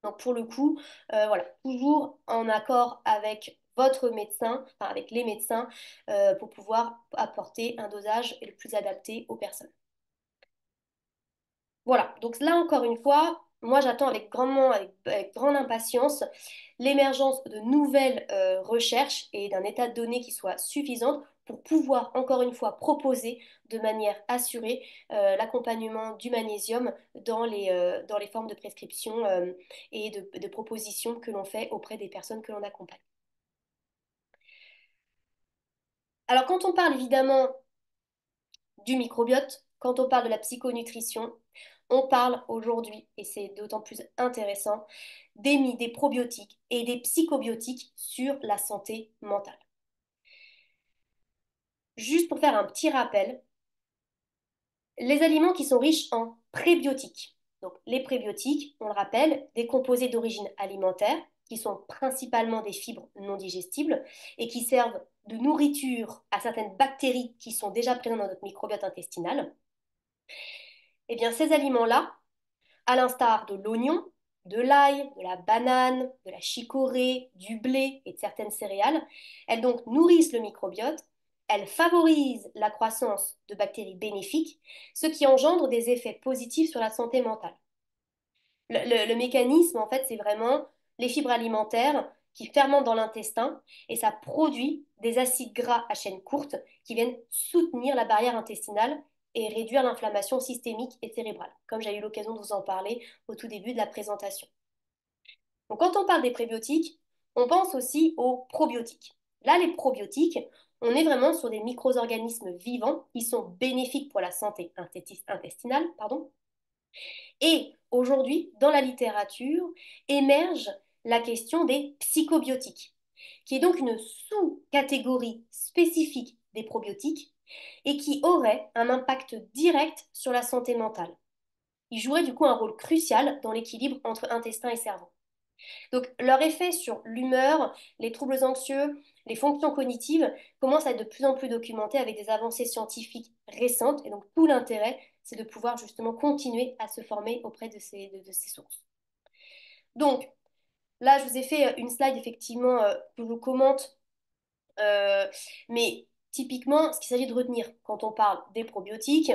Donc pour le coup, voilà, toujours en accord avec votre médecin, enfin avec les médecins, pour pouvoir apporter un dosage le plus adapté aux personnes. Voilà, donc là encore une fois, moi j'attends avec grande impatience l'émergence de nouvelles recherches et d'un état de données qui soit suffisante pour pouvoir encore une fois proposer de manière assurée l'accompagnement du magnésium dans les formes de prescription et de propositions que l'on fait auprès des personnes que l'on accompagne. Alors quand on parle évidemment du microbiote, quand on parle de la psychonutrition, on parle aujourd'hui, et c'est d'autant plus intéressant, des probiotiques et des psychobiotiques sur la santé mentale. Juste pour faire un petit rappel, les aliments qui sont riches en prébiotiques. Donc les prébiotiques, on le rappelle, des composés d'origine alimentaire qui sont principalement des fibres non digestibles et qui servent de nourriture à certaines bactéries qui sont déjà présentes dans notre microbiote intestinal. Eh bien, ces aliments-là, à l'instar de l'oignon, de l'ail, de la banane, de la chicorée, du blé et de certaines céréales, elles donc nourrissent le microbiote, elles favorisent la croissance de bactéries bénéfiques, ce qui engendre des effets positifs sur la santé mentale. Le mécanisme, en fait, c'est vraiment les fibres alimentaires qui fermentent dans l'intestin et ça produit des acides gras à chaîne courte qui viennent soutenir la barrière intestinale et réduire l'inflammation systémique et cérébrale, comme j'ai eu l'occasion de vous en parler au tout début de la présentation. Donc, quand on parle des prébiotiques, on pense aussi aux probiotiques. Là, les probiotiques, on est vraiment sur des micro-organismes vivants qui sont bénéfiques pour la santé intestinale, pardon, et aujourd'hui, dans la littérature, émerge la question des psychobiotiques, qui est donc une sous-catégorie spécifique des probiotiques et qui aurait un impact direct sur la santé mentale. Ils joueraient du coup un rôle crucial dans l'équilibre entre intestin et cerveau. Donc leur effet sur l'humeur, les troubles anxieux, les fonctions cognitives commencent à être de plus en plus documentés avec des avancées scientifiques récentes. Et donc tout l'intérêt, c'est de pouvoir justement continuer à se former auprès de ces sources. Donc là, je vous ai fait une slide effectivement que je vous commente, euh, mais typiquement, ce qu'il s'agit de retenir quand on parle des probiotiques,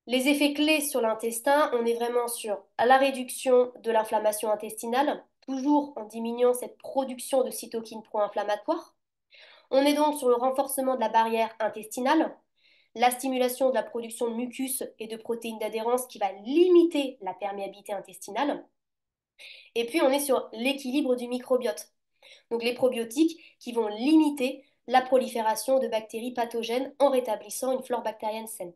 les effets clés sur l'intestin, on est vraiment sur la réduction de l'inflammation intestinale, toujours en diminuant cette production de cytokines pro-inflammatoires. On est donc sur le renforcement de la barrière intestinale, la stimulation de la production de mucus et de protéines d'adhérence qui va limiter la perméabilité intestinale. Et puis on est sur l'équilibre du microbiote, donc les probiotiques qui vont limiter la prolifération de bactéries pathogènes en rétablissant une flore bactérienne saine.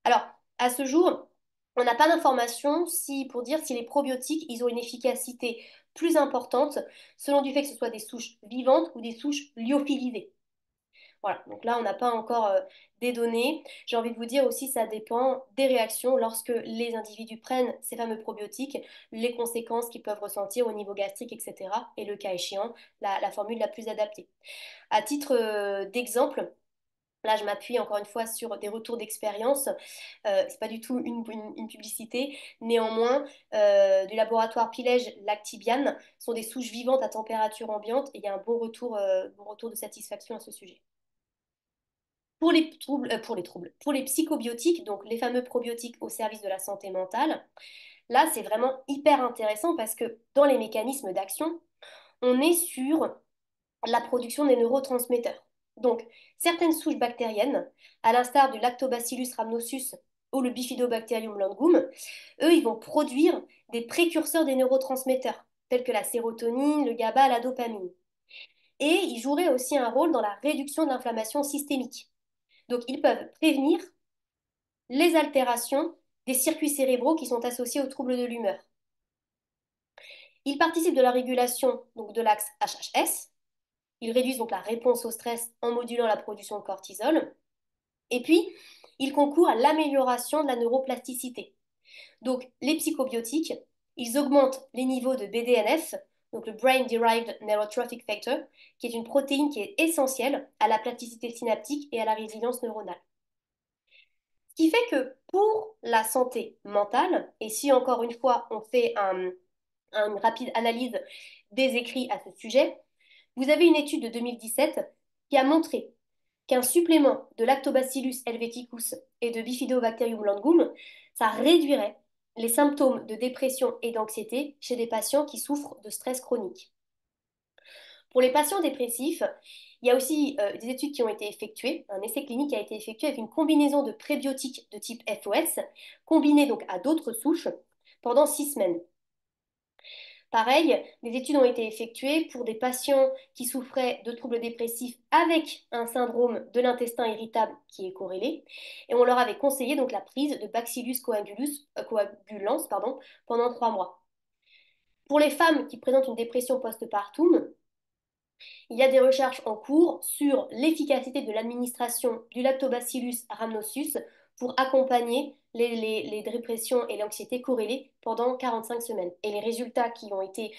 Alors, à ce jour, on n'a pas d'informations pour dire si les probiotiques, ils ont une efficacité plus importante selon du fait que ce soit des souches vivantes ou des souches lyophilisées. Voilà, donc là, on n'a pas encore des données. J'ai envie de vous dire aussi, ça dépend des réactions lorsque les individus prennent ces fameux probiotiques, les conséquences qu'ils peuvent ressentir au niveau gastrique, etc. Et le cas échéant, la formule la plus adaptée. À titre d'exemple, là, je m'appuie encore une fois sur des retours d'expérience. C'est pas du tout une publicité. Néanmoins, du laboratoire Pilège Lactibiane sont des souches vivantes à température ambiante et il y a un bon retour de satisfaction à ce sujet. pour les psychobiotiques, donc les fameux probiotiques au service de la santé mentale, là, c'est vraiment hyper intéressant parce que dans les mécanismes d'action, on est sur la production des neurotransmetteurs. Donc, certaines souches bactériennes, à l'instar du Lactobacillus rhamnosus ou le Bifidobacterium longum, eux, ils vont produire des précurseurs des neurotransmetteurs, tels que la sérotonine, le GABA, la dopamine. Et ils joueraient aussi un rôle dans la réduction de l'inflammation systémique. Donc, ils peuvent prévenir les altérations des circuits cérébraux qui sont associés aux troubles de l'humeur. Ils participent de la régulation donc, de l'axe HHS. Ils réduisent donc la réponse au stress en modulant la production de cortisol. Et puis, ils concourent à l'amélioration de la neuroplasticité. Donc, les psychobiotiques, ils augmentent les niveaux de BDNF, donc le Brain Derived Neurotrophic Factor, qui est une protéine qui est essentielle à la plasticité synaptique et à la résilience neuronale. Ce qui fait que pour la santé mentale, et si encore une fois on fait une rapide analyse des écrits à ce sujet, vous avez une étude de 2017 qui a montré qu'un supplément de Lactobacillus helveticus et de Bifidobacterium longum, ça réduirait les symptômes de dépression et d'anxiété chez des patients qui souffrent de stress chronique. Pour les patients dépressifs, il y a aussi des études qui ont été effectuées. Un essai clinique a été effectué avec une combinaison de prébiotiques de type FOS, combinés donc à d'autres souches, pendant 6 semaines. Pareil, des études ont été effectuées pour des patients qui souffraient de troubles dépressifs avec un syndrome de l'intestin irritable qui est corrélé, et on leur avait conseillé donc la prise de Bacillus coagulans pendant 3 mois. Pour les femmes qui présentent une dépression postpartum, il y a des recherches en cours sur l'efficacité de l'administration du Lactobacillus rhamnosus pour accompagner les dépressions et l'anxiété corrélées pendant 45 semaines. Et les résultats qui ont été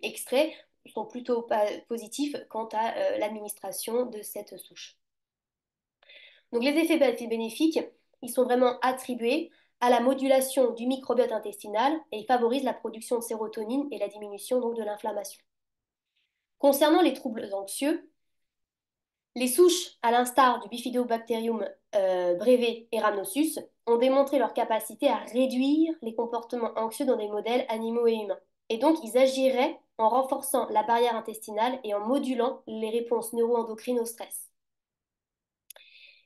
extraits sont plutôt positifs quant à l'administration de cette souche. Donc les effets bénéfiques, ils sont vraiment attribués à la modulation du microbiote intestinal et ils favorisent la production de sérotonine et la diminution donc de l'inflammation. Concernant les troubles anxieux, les souches, à l'instar du Bifidobacterium brevet et Rhamnosus, ont démontré leur capacité à réduire les comportements anxieux dans des modèles animaux et humains. Et donc, ils agiraient en renforçant la barrière intestinale et en modulant les réponses neuroendocrines au stress.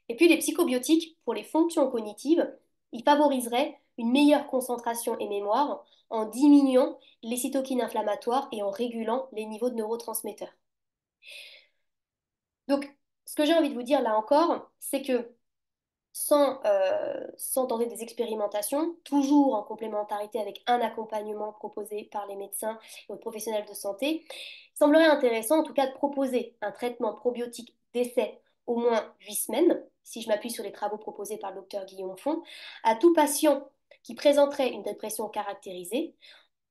Et puis, les psychobiotiques, pour les fonctions cognitives, ils favoriseraient une meilleure concentration et mémoire en diminuant les cytokines inflammatoires et en régulant les niveaux de neurotransmetteurs. Donc, ce que j'ai envie de vous dire là encore, c'est que sans tenter des expérimentations, toujours en complémentarité avec un accompagnement proposé par les médecins et aux professionnels de santé, il semblerait intéressant en tout cas de proposer un traitement probiotique d'essai au moins 8 semaines, si je m'appuie sur les travaux proposés par le docteur Guillaume Font, à tout patient qui présenterait une dépression caractérisée,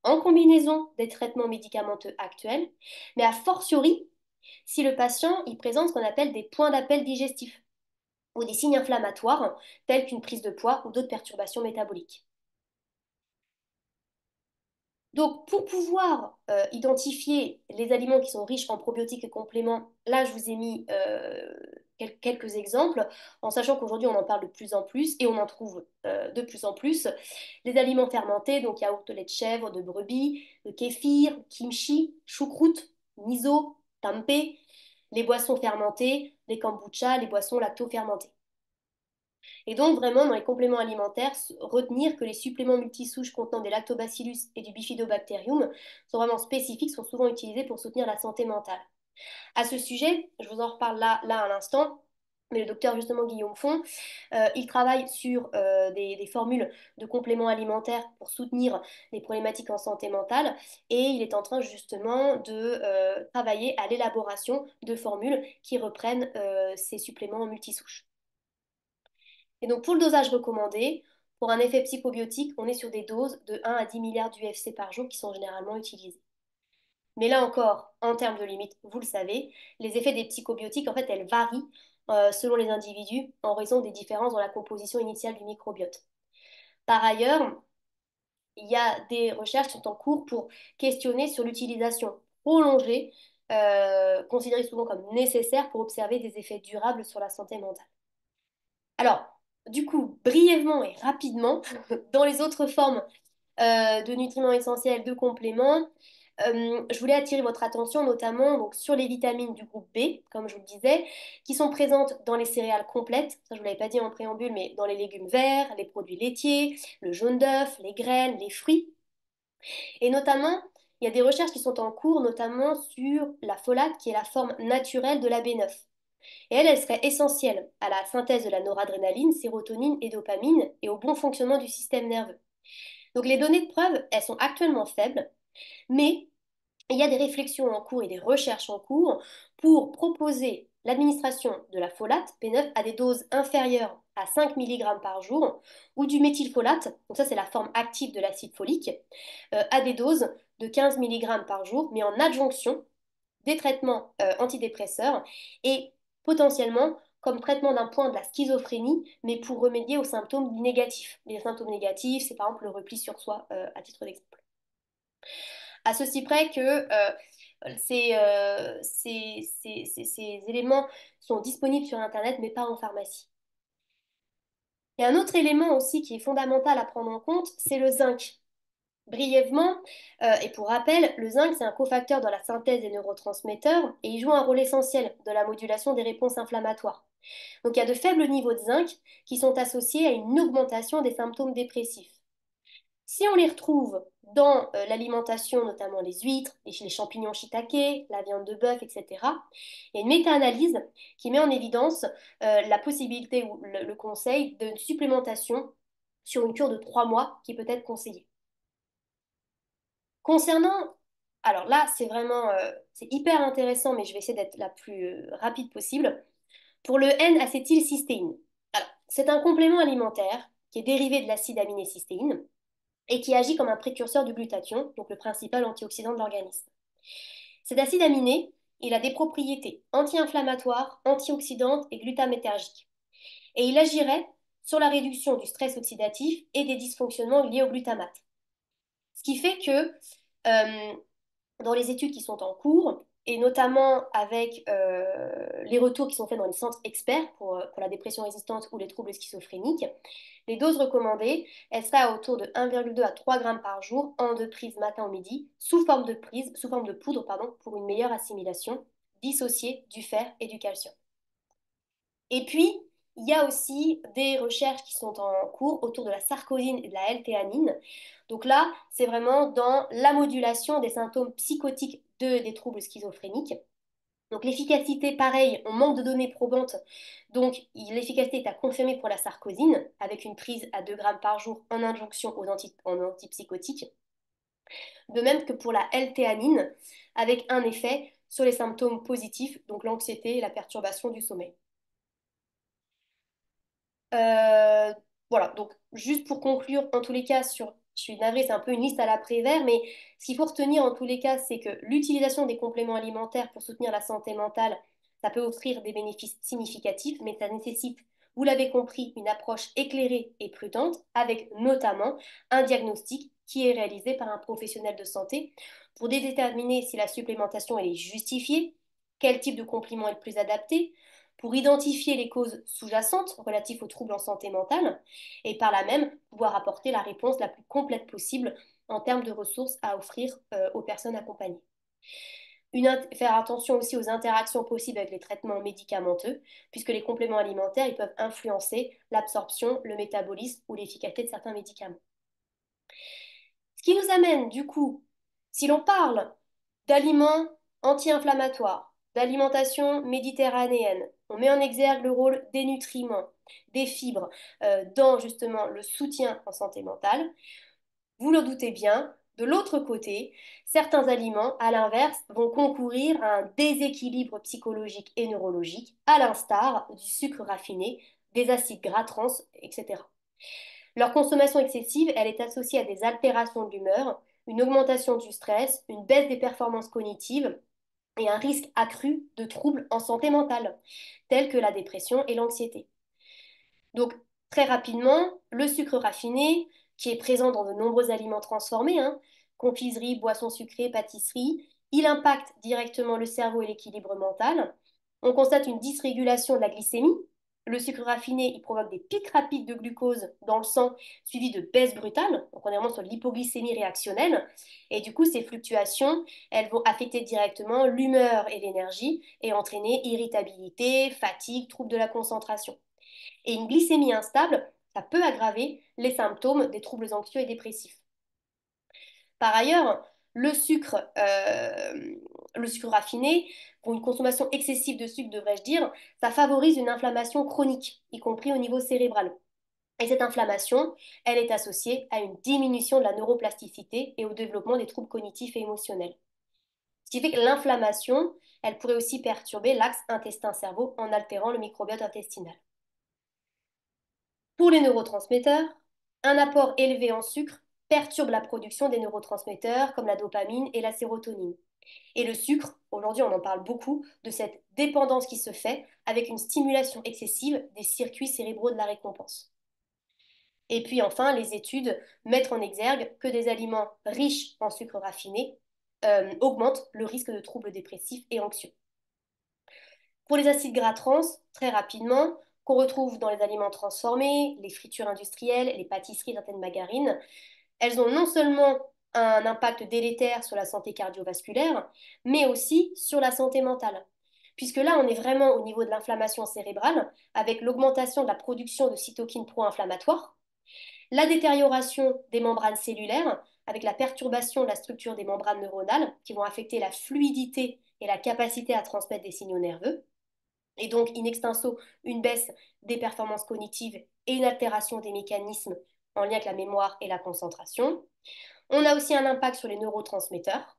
en combinaison des traitements médicamenteux actuels, mais a fortiori si le patient il présente ce qu'on appelle des points d'appel digestifs ou des signes inflammatoires tels qu'une prise de poids ou d'autres perturbations métaboliques. Donc, pour pouvoir identifier les aliments qui sont riches en probiotiques et compléments, là, je vous ai mis quelques exemples, en sachant qu'aujourd'hui, on en parle de plus en plus et on en trouve de plus en plus. Les aliments fermentés, donc yaourt de lait de chèvre, de brebis, de kéfir, kimchi, choucroute, miso, tempeh, les boissons fermentées, les kombucha, les boissons lacto-fermentées. Et donc, vraiment, dans les compléments alimentaires, retenir que les suppléments multisouches contenant des lactobacillus et du bifidobacterium sont vraiment spécifiques, sont souvent utilisés pour soutenir la santé mentale. À ce sujet, je vous en reparle là à l'instant, mais le docteur justement Guillaume Font, il travaille sur des formules de compléments alimentaires pour soutenir les problématiques en santé mentale et il est en train justement de travailler à l'élaboration de formules qui reprennent ces suppléments multisouches. Et donc pour le dosage recommandé, pour un effet psychobiotique, on est sur des doses de 1 à 10 milliards d'UFC par jour qui sont généralement utilisées. Mais là encore, en termes de limite, vous le savez, les effets des psychobiotiques, en fait, elles varient selon les individus en raison des différences dans la composition initiale du microbiote. Par ailleurs, il y a des recherches qui sont en cours pour questionner sur l'utilisation prolongée considérés souvent comme nécessaires pour observer des effets durables sur la santé mentale. Alors, du coup, brièvement et rapidement, dans les autres formes de nutriments essentiels, de compléments, je voulais attirer votre attention notamment donc, sur les vitamines du groupe B, comme je vous le disais, qui sont présentes dans les céréales complètes, ça je ne vous l'avais pas dit en préambule, mais dans les légumes verts, les produits laitiers, le jaune d'œuf, les graines, les fruits. Et notamment, il y a des recherches qui sont en cours, notamment sur la folate, qui est la forme naturelle de la B9. Et elle serait essentielle à la synthèse de la noradrénaline, sérotonine et dopamine et au bon fonctionnement du système nerveux. Donc les données de preuve, elles sont actuellement faibles, mais il y a des réflexions en cours et des recherches en cours pour proposer l'administration de la folate P9 à des doses inférieures à 5 mg par jour ou du méthylfolate, donc ça c'est la forme active de l'acide folique, à des doses de 15 mg par jour, mais en adjonction des traitements antidépresseurs et potentiellement comme traitement d'un point de la schizophrénie, mais pour remédier aux symptômes négatifs. Les symptômes négatifs, c'est par exemple le repli sur soi, à titre d'exemple. À ceci près que ces éléments sont disponibles sur Internet, mais pas en pharmacie. Il y a un autre élément aussi qui est fondamental à prendre en compte, c'est le zinc. Brièvement, et pour rappel, le zinc, c'est un cofacteur dans la synthèse des neurotransmetteurs et il joue un rôle essentiel dans la modulation des réponses inflammatoires. Donc il y a de faibles niveaux de zinc qui sont associés à une augmentation des symptômes dépressifs. Si on les retrouve dans l'alimentation, notamment les huîtres, les champignons shiitake, la viande de bœuf, etc., il y a une méta-analyse qui met en évidence la possibilité ou le conseil d'une supplémentation sur une cure de 3 mois qui peut être conseillée. Concernant, alors là, c'est vraiment, c'est hyper intéressant, mais je vais essayer d'être la plus rapide possible. Pour le N-acétylcystéine, alors, c'est un complément alimentaire qui est dérivé de l'acide aminé cystéine et qui agit comme un précurseur du glutathion, donc le principal antioxydant de l'organisme. Cet acide aminé, il a des propriétés anti-inflammatoires, antioxydantes et glutamétergiques. Et il agirait sur la réduction du stress oxydatif et des dysfonctionnements liés au glutamate. Ce qui fait que dans les études qui sont en cours, et notamment avec les retours qui sont faits dans les centres experts pour la dépression résistante ou les troubles schizophréniques, les doses recommandées, elles seraient à autour de 1,2 à 3 grammes par jour en 2 prises matin ou midi, sous forme de poudre, pardon, pour une meilleure assimilation, dissociée du fer et du calcium. Et puis, il y a aussi des recherches qui sont en cours autour de la sarcosine et de la L-théanine. Donc là, c'est vraiment dans la modulation des symptômes psychotiques des troubles schizophréniques. Donc l'efficacité, pareil, on manque de données probantes. Donc l'efficacité est à confirmer pour la sarcosine, avec une prise à 2 grammes par jour en injonction en antipsychotiques. De même que pour la L-théanine, avec un effet sur les symptômes positifs, donc l'anxiété et la perturbation du sommeil. Euh, voilà, donc juste pour conclure, en tous les cas, je suis navrée, c'est un peu une liste à la Prévert, mais ce qu'il faut retenir en tous les cas, c'est que l'utilisation des compléments alimentaires pour soutenir la santé mentale, ça peut offrir des bénéfices significatifs, mais ça nécessite, vous l'avez compris, une approche éclairée et prudente, avec notamment un diagnostic qui est réalisé par un professionnel de santé pour déterminer si la supplémentation elle est justifiée, quel type de complément est le plus adapté, pour identifier les causes sous-jacentes relatives aux troubles en santé mentale et par là même pouvoir apporter la réponse la plus complète possible en termes de ressources à offrir aux personnes accompagnées. Faire attention aussi aux interactions possibles avec les traitements médicamenteux, puisque les compléments alimentaires ils peuvent influencer l'absorption, le métabolisme ou l'efficacité de certains médicaments. Ce qui nous amène du coup, si l'on parle d'aliments anti-inflammatoires, d'alimentation méditerranéenne, on met en exergue le rôle des nutriments, des fibres dans justement le soutien en santé mentale. Vous le doutez bien, de l'autre côté, certains aliments, à l'inverse, vont concourir à un déséquilibre psychologique et neurologique, à l'instar du sucre raffiné, des acides gras trans, etc. Leur consommation excessive, elle est associée à des altérations de l'humeur, une augmentation du stress, une baisse des performances cognitives et un risque accru de troubles en santé mentale, tels que la dépression et l'anxiété. Donc, très rapidement, le sucre raffiné, qui est présent dans de nombreux aliments transformés, confiserie, boissons sucrées, pâtisseries, Il impacte directement le cerveau et l'équilibre mental. On constate une dysrégulation de la glycémie. Le sucre raffiné, il provoque des pics rapides de glucose dans le sang, suivis de baisses brutales. Donc on est vraiment sur l'hypoglycémie réactionnelle. Et du coup, ces fluctuations, elles vont affecter directement l'humeur et l'énergie et entraîner irritabilité, fatigue, troubles de la concentration. Et une glycémie instable, ça peut aggraver les symptômes des troubles anxieux et dépressifs. Par ailleurs, le sucre raffiné, pour une consommation excessive de sucre, devrais-je dire, ça favorise une inflammation chronique, y compris au niveau cérébral. Et cette inflammation, elle est associée à une diminution de la neuroplasticité et au développement des troubles cognitifs et émotionnels. Ce qui fait que l'inflammation, elle pourrait aussi perturber l'axe intestin-cerveau en altérant le microbiote intestinal. Pour les neurotransmetteurs, un apport élevé en sucre perturbe la production des neurotransmetteurs comme la dopamine et la sérotonine. Et le sucre, aujourd'hui on en parle beaucoup, de cette dépendance qui se fait avec une stimulation excessive des circuits cérébraux de la récompense. Et puis enfin, les études mettent en exergue que des aliments riches en sucre raffiné augmentent le risque de troubles dépressifs et anxieux. Pour les acides gras trans, très rapidement, qu'on retrouve dans les aliments transformés, les fritures industrielles, les pâtisseries, certaines margarines, elles ont non seulement un impact délétère sur la santé cardiovasculaire, mais aussi sur la santé mentale. Puisque là, on est vraiment au niveau de l'inflammation cérébrale, avec l'augmentation de la production de cytokines pro-inflammatoires, la détérioration des membranes cellulaires, avec la perturbation de la structure des membranes neuronales, qui vont affecter la fluidité et la capacité à transmettre des signaux nerveux, et donc in extenso une baisse des performances cognitives et une altération des mécanismes en lien avec la mémoire et la concentration. On a aussi un impact sur les neurotransmetteurs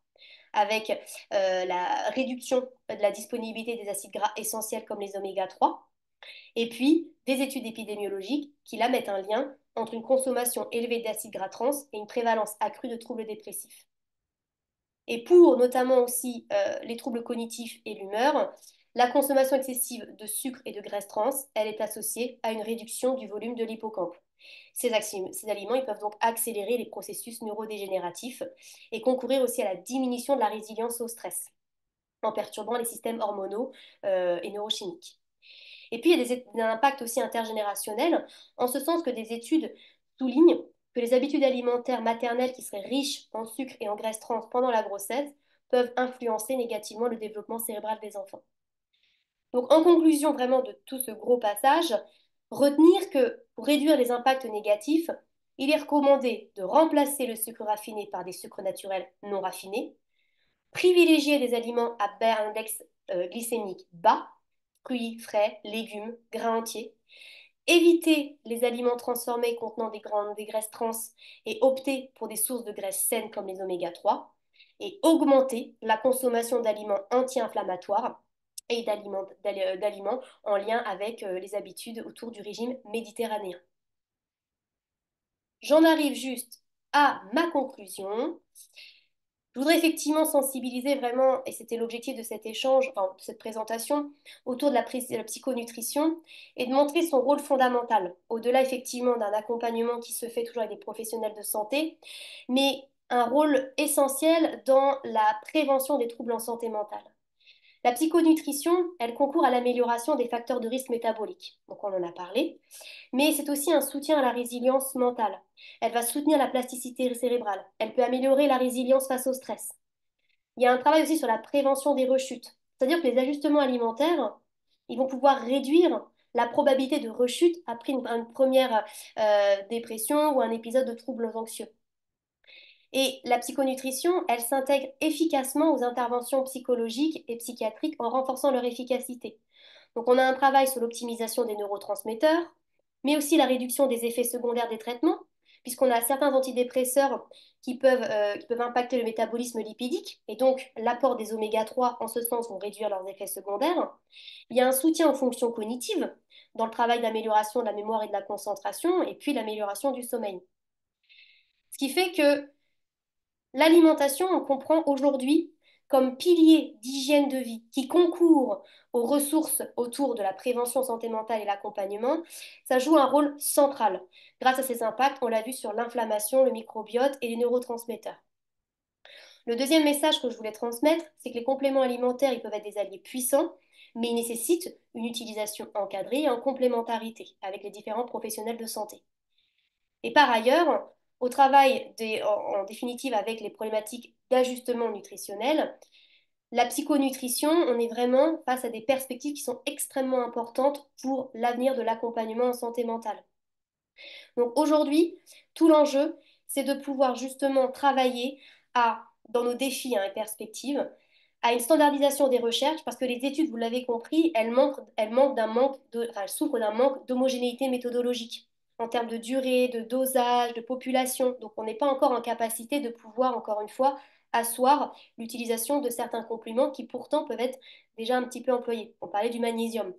avec la réduction de la disponibilité des acides gras essentiels comme les oméga 3 et puis des études épidémiologiques qui là mettent un lien entre une consommation élevée d'acides gras trans et une prévalence accrue de troubles dépressifs. Et pour notamment aussi les troubles cognitifs et l'humeur, la consommation excessive de sucre et de graisse trans, elle est associée à une réduction du volume de l'hippocampe. Ces aliments ils peuvent donc accélérer les processus neurodégénératifs et concourir aussi à la diminution de la résilience au stress en perturbant les systèmes hormonaux et neurochimiques. Et puis, il y a des impacts aussi intergénérationnels, en ce sens que des études soulignent que les habitudes alimentaires maternelles qui seraient riches en sucre et en graisse trans pendant la grossesse peuvent influencer négativement le développement cérébral des enfants. Donc, en conclusion vraiment de tout ce gros passage, retenir que pour réduire les impacts négatifs, il est recommandé de remplacer le sucre raffiné par des sucres naturels non raffinés, privilégier des aliments à bas index glycémique bas, fruits frais, légumes, grains entiers, éviter les aliments transformés contenant des graisses trans et opter pour des sources de graisses saines comme les oméga 3 et augmenter la consommation d'aliments anti-inflammatoires et d'aliments en lien avec les habitudes autour du régime méditerranéen. J'en arrive juste à ma conclusion. Je voudrais effectivement sensibiliser vraiment, et c'était l'objectif de cet échange, enfin, de cette présentation, autour de la psychonutrition et de montrer son rôle fondamental, au-delà effectivement d'un accompagnement qui se fait toujours avec des professionnels de santé, mais un rôle essentiel dans la prévention des troubles en santé mentale. La psychonutrition, elle concourt à l'amélioration des facteurs de risque métabolique, donc on en a parlé, mais c'est aussi un soutien à la résilience mentale. Elle va soutenir la plasticité cérébrale, elle peut améliorer la résilience face au stress. Il y a un travail aussi sur la prévention des rechutes, c'est-à-dire que les ajustements alimentaires, ils vont pouvoir réduire la probabilité de rechute après une première dépression ou un épisode de troubles anxieux. Et la psychonutrition, elle s'intègre efficacement aux interventions psychologiques et psychiatriques en renforçant leur efficacité. Donc on a un travail sur l'optimisation des neurotransmetteurs, mais aussi la réduction des effets secondaires des traitements, puisqu'on a certains antidépresseurs qui peuvent impacter le métabolisme lipidique, et donc l'apport des oméga 3 en ce sens vont réduire leurs effets secondaires. Il y a un soutien aux fonctions cognitives dans le travail d'amélioration de la mémoire et de la concentration, et puis l'amélioration du sommeil. Ce qui fait que l'alimentation, on comprend aujourd'hui comme pilier d'hygiène de vie qui concourt aux ressources autour de la prévention santé mentale et l'accompagnement, ça joue un rôle central. Grâce à ces impacts, on l'a vu sur l'inflammation, le microbiote et les neurotransmetteurs. Le deuxième message que je voulais transmettre, c'est que les compléments alimentaires, ils peuvent être des alliés puissants, mais ils nécessitent une utilisation encadrée et en complémentarité avec les différents professionnels de santé. Et par ailleurs, au travail en définitive avec les problématiques d'ajustement nutritionnel, la psychonutrition, on est vraiment face à des perspectives qui sont extrêmement importantes pour l'avenir de l'accompagnement en santé mentale. Donc aujourd'hui, tout l'enjeu, c'est de pouvoir justement travailler dans nos défis et perspectives, à une standardisation des recherches, parce que les études, vous l'avez compris, enfin, elles souffrent d'un manque d'homogénéité méthodologique en termes de durée, de dosage, de population. Donc on n'est pas encore en capacité de pouvoir, encore une fois, asseoir l'utilisation de certains compléments qui pourtant peuvent être déjà un petit peu employés. On parlait du magnésium.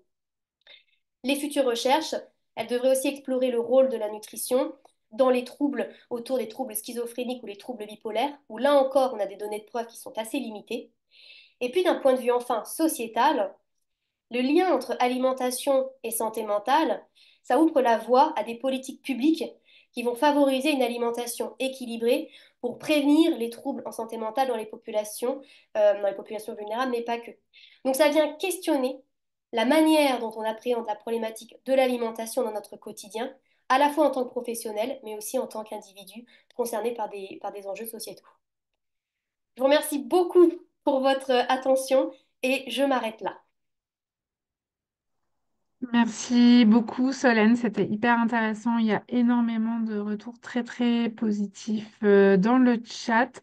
Les futures recherches, elles devraient aussi explorer le rôle de la nutrition dans les troubles autour des troubles schizophréniques ou les troubles bipolaires, où là encore, on a des données de preuve qui sont assez limitées. Et puis d'un point de vue enfin sociétal, le lien entre alimentation et santé mentale, ça ouvre la voie à des politiques publiques qui vont favoriser une alimentation équilibrée pour prévenir les troubles en santé mentale dans les populations vulnérables, mais pas que. Donc ça vient questionner la manière dont on appréhende la problématique de l'alimentation dans notre quotidien, à la fois en tant que professionnel, mais aussi en tant qu'individu concerné par des enjeux sociétaux. Je vous remercie beaucoup pour votre attention et je m'arrête là. Merci beaucoup, Solène. C'était hyper intéressant. Il y a énormément de retours très, très positifs dans le chat.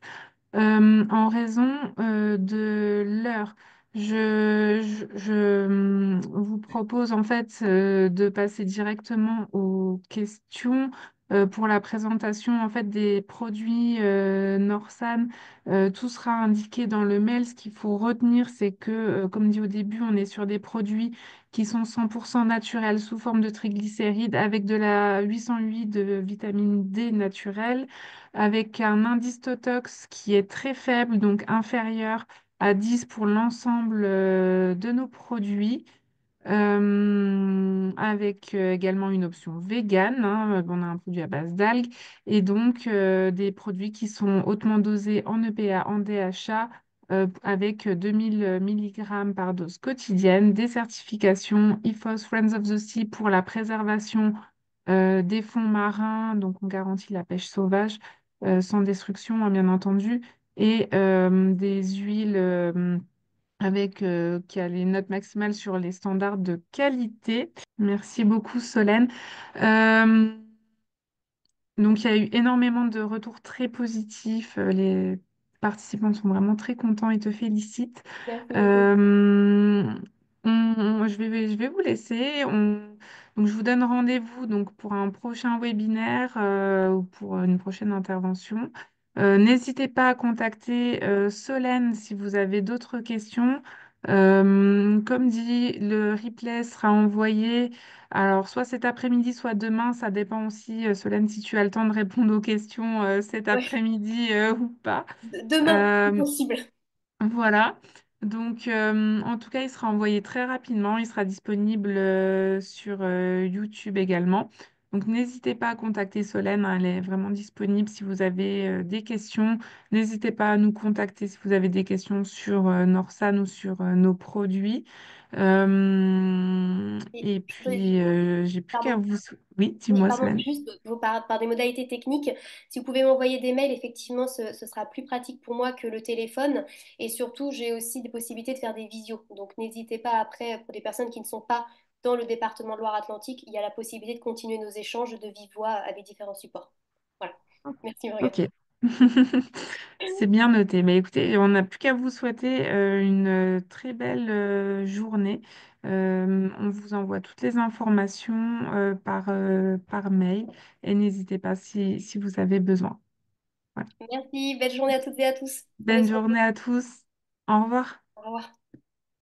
En raison de l'heure. Je vous propose en fait de passer directement aux questions pour la présentation en fait des produits Norsan. Tout sera indiqué dans le mail. Ce qu'il faut retenir, c'est que, comme dit au début, on est sur des produits qui sont 100% naturels sous forme de triglycérides avec de la 808 de vitamine D naturelle avec un indice Totox qui est très faible, donc inférieur à 10 pour l'ensemble de nos produits. Avec également une option vegan, hein, on a un produit à base d'algues et donc des produits qui sont hautement dosés en EPA, en DHA avec 2000 mg par dose quotidienne, des certifications IFOS Friends of the Sea pour la préservation des fonds marins, donc on garantit la pêche sauvage sans destruction, hein, bien entendu, et des huiles avec qui a les notes maximales sur les standards de qualité. Merci beaucoup, Solène. Euh, donc, il y a eu énormément de retours très positifs. Les participants sont vraiment très contents et te félicitent. Merci beaucoup. Euh, je vais vous laisser. Donc, je vous donne rendez-vous donc, pour un prochain webinaire ou pour une prochaine intervention. N'hésitez pas à contacter Solène si vous avez d'autres questions. Comme dit, le replay sera envoyé. Alors, soit cet après-midi, soit demain, ça dépend aussi, Solène, si tu as le temps de répondre aux questions cet Ouais. après-midi ou pas. Demain, si Euh, possible. voilà. Donc, en tout cas, il sera envoyé très rapidement. Il sera disponible sur YouTube également. Donc, n'hésitez pas à contacter Solène, hein, elle est vraiment disponible si vous avez des questions. N'hésitez pas à nous contacter si vous avez des questions sur Norsan ou sur nos produits. Et Et je voudrais- puis, j'ai plus qu'à Pardon. vous... Oui, Oui, dis-moi, pardon, Solène. juste par des modalités techniques, si vous pouvez m'envoyer des mails, effectivement, ce sera plus pratique pour moi que le téléphone. Et surtout, j'ai aussi des possibilités de faire des visios. Donc, n'hésitez pas après, pour des personnes qui ne sont pas dans le département de Loire-Atlantique, il y a la possibilité de continuer nos échanges de vive voix avec différents supports. Voilà. Merci, Morgane. Ok. C'est bien noté. Mais écoutez, on n'a plus qu'à vous souhaiter une très belle journée. On vous envoie toutes les informations par mail et n'hésitez pas si vous avez besoin. Voilà. Merci. Belle journée à toutes et à tous. Prenez Bonne soin de vous. journée à tous. Au revoir. Au revoir.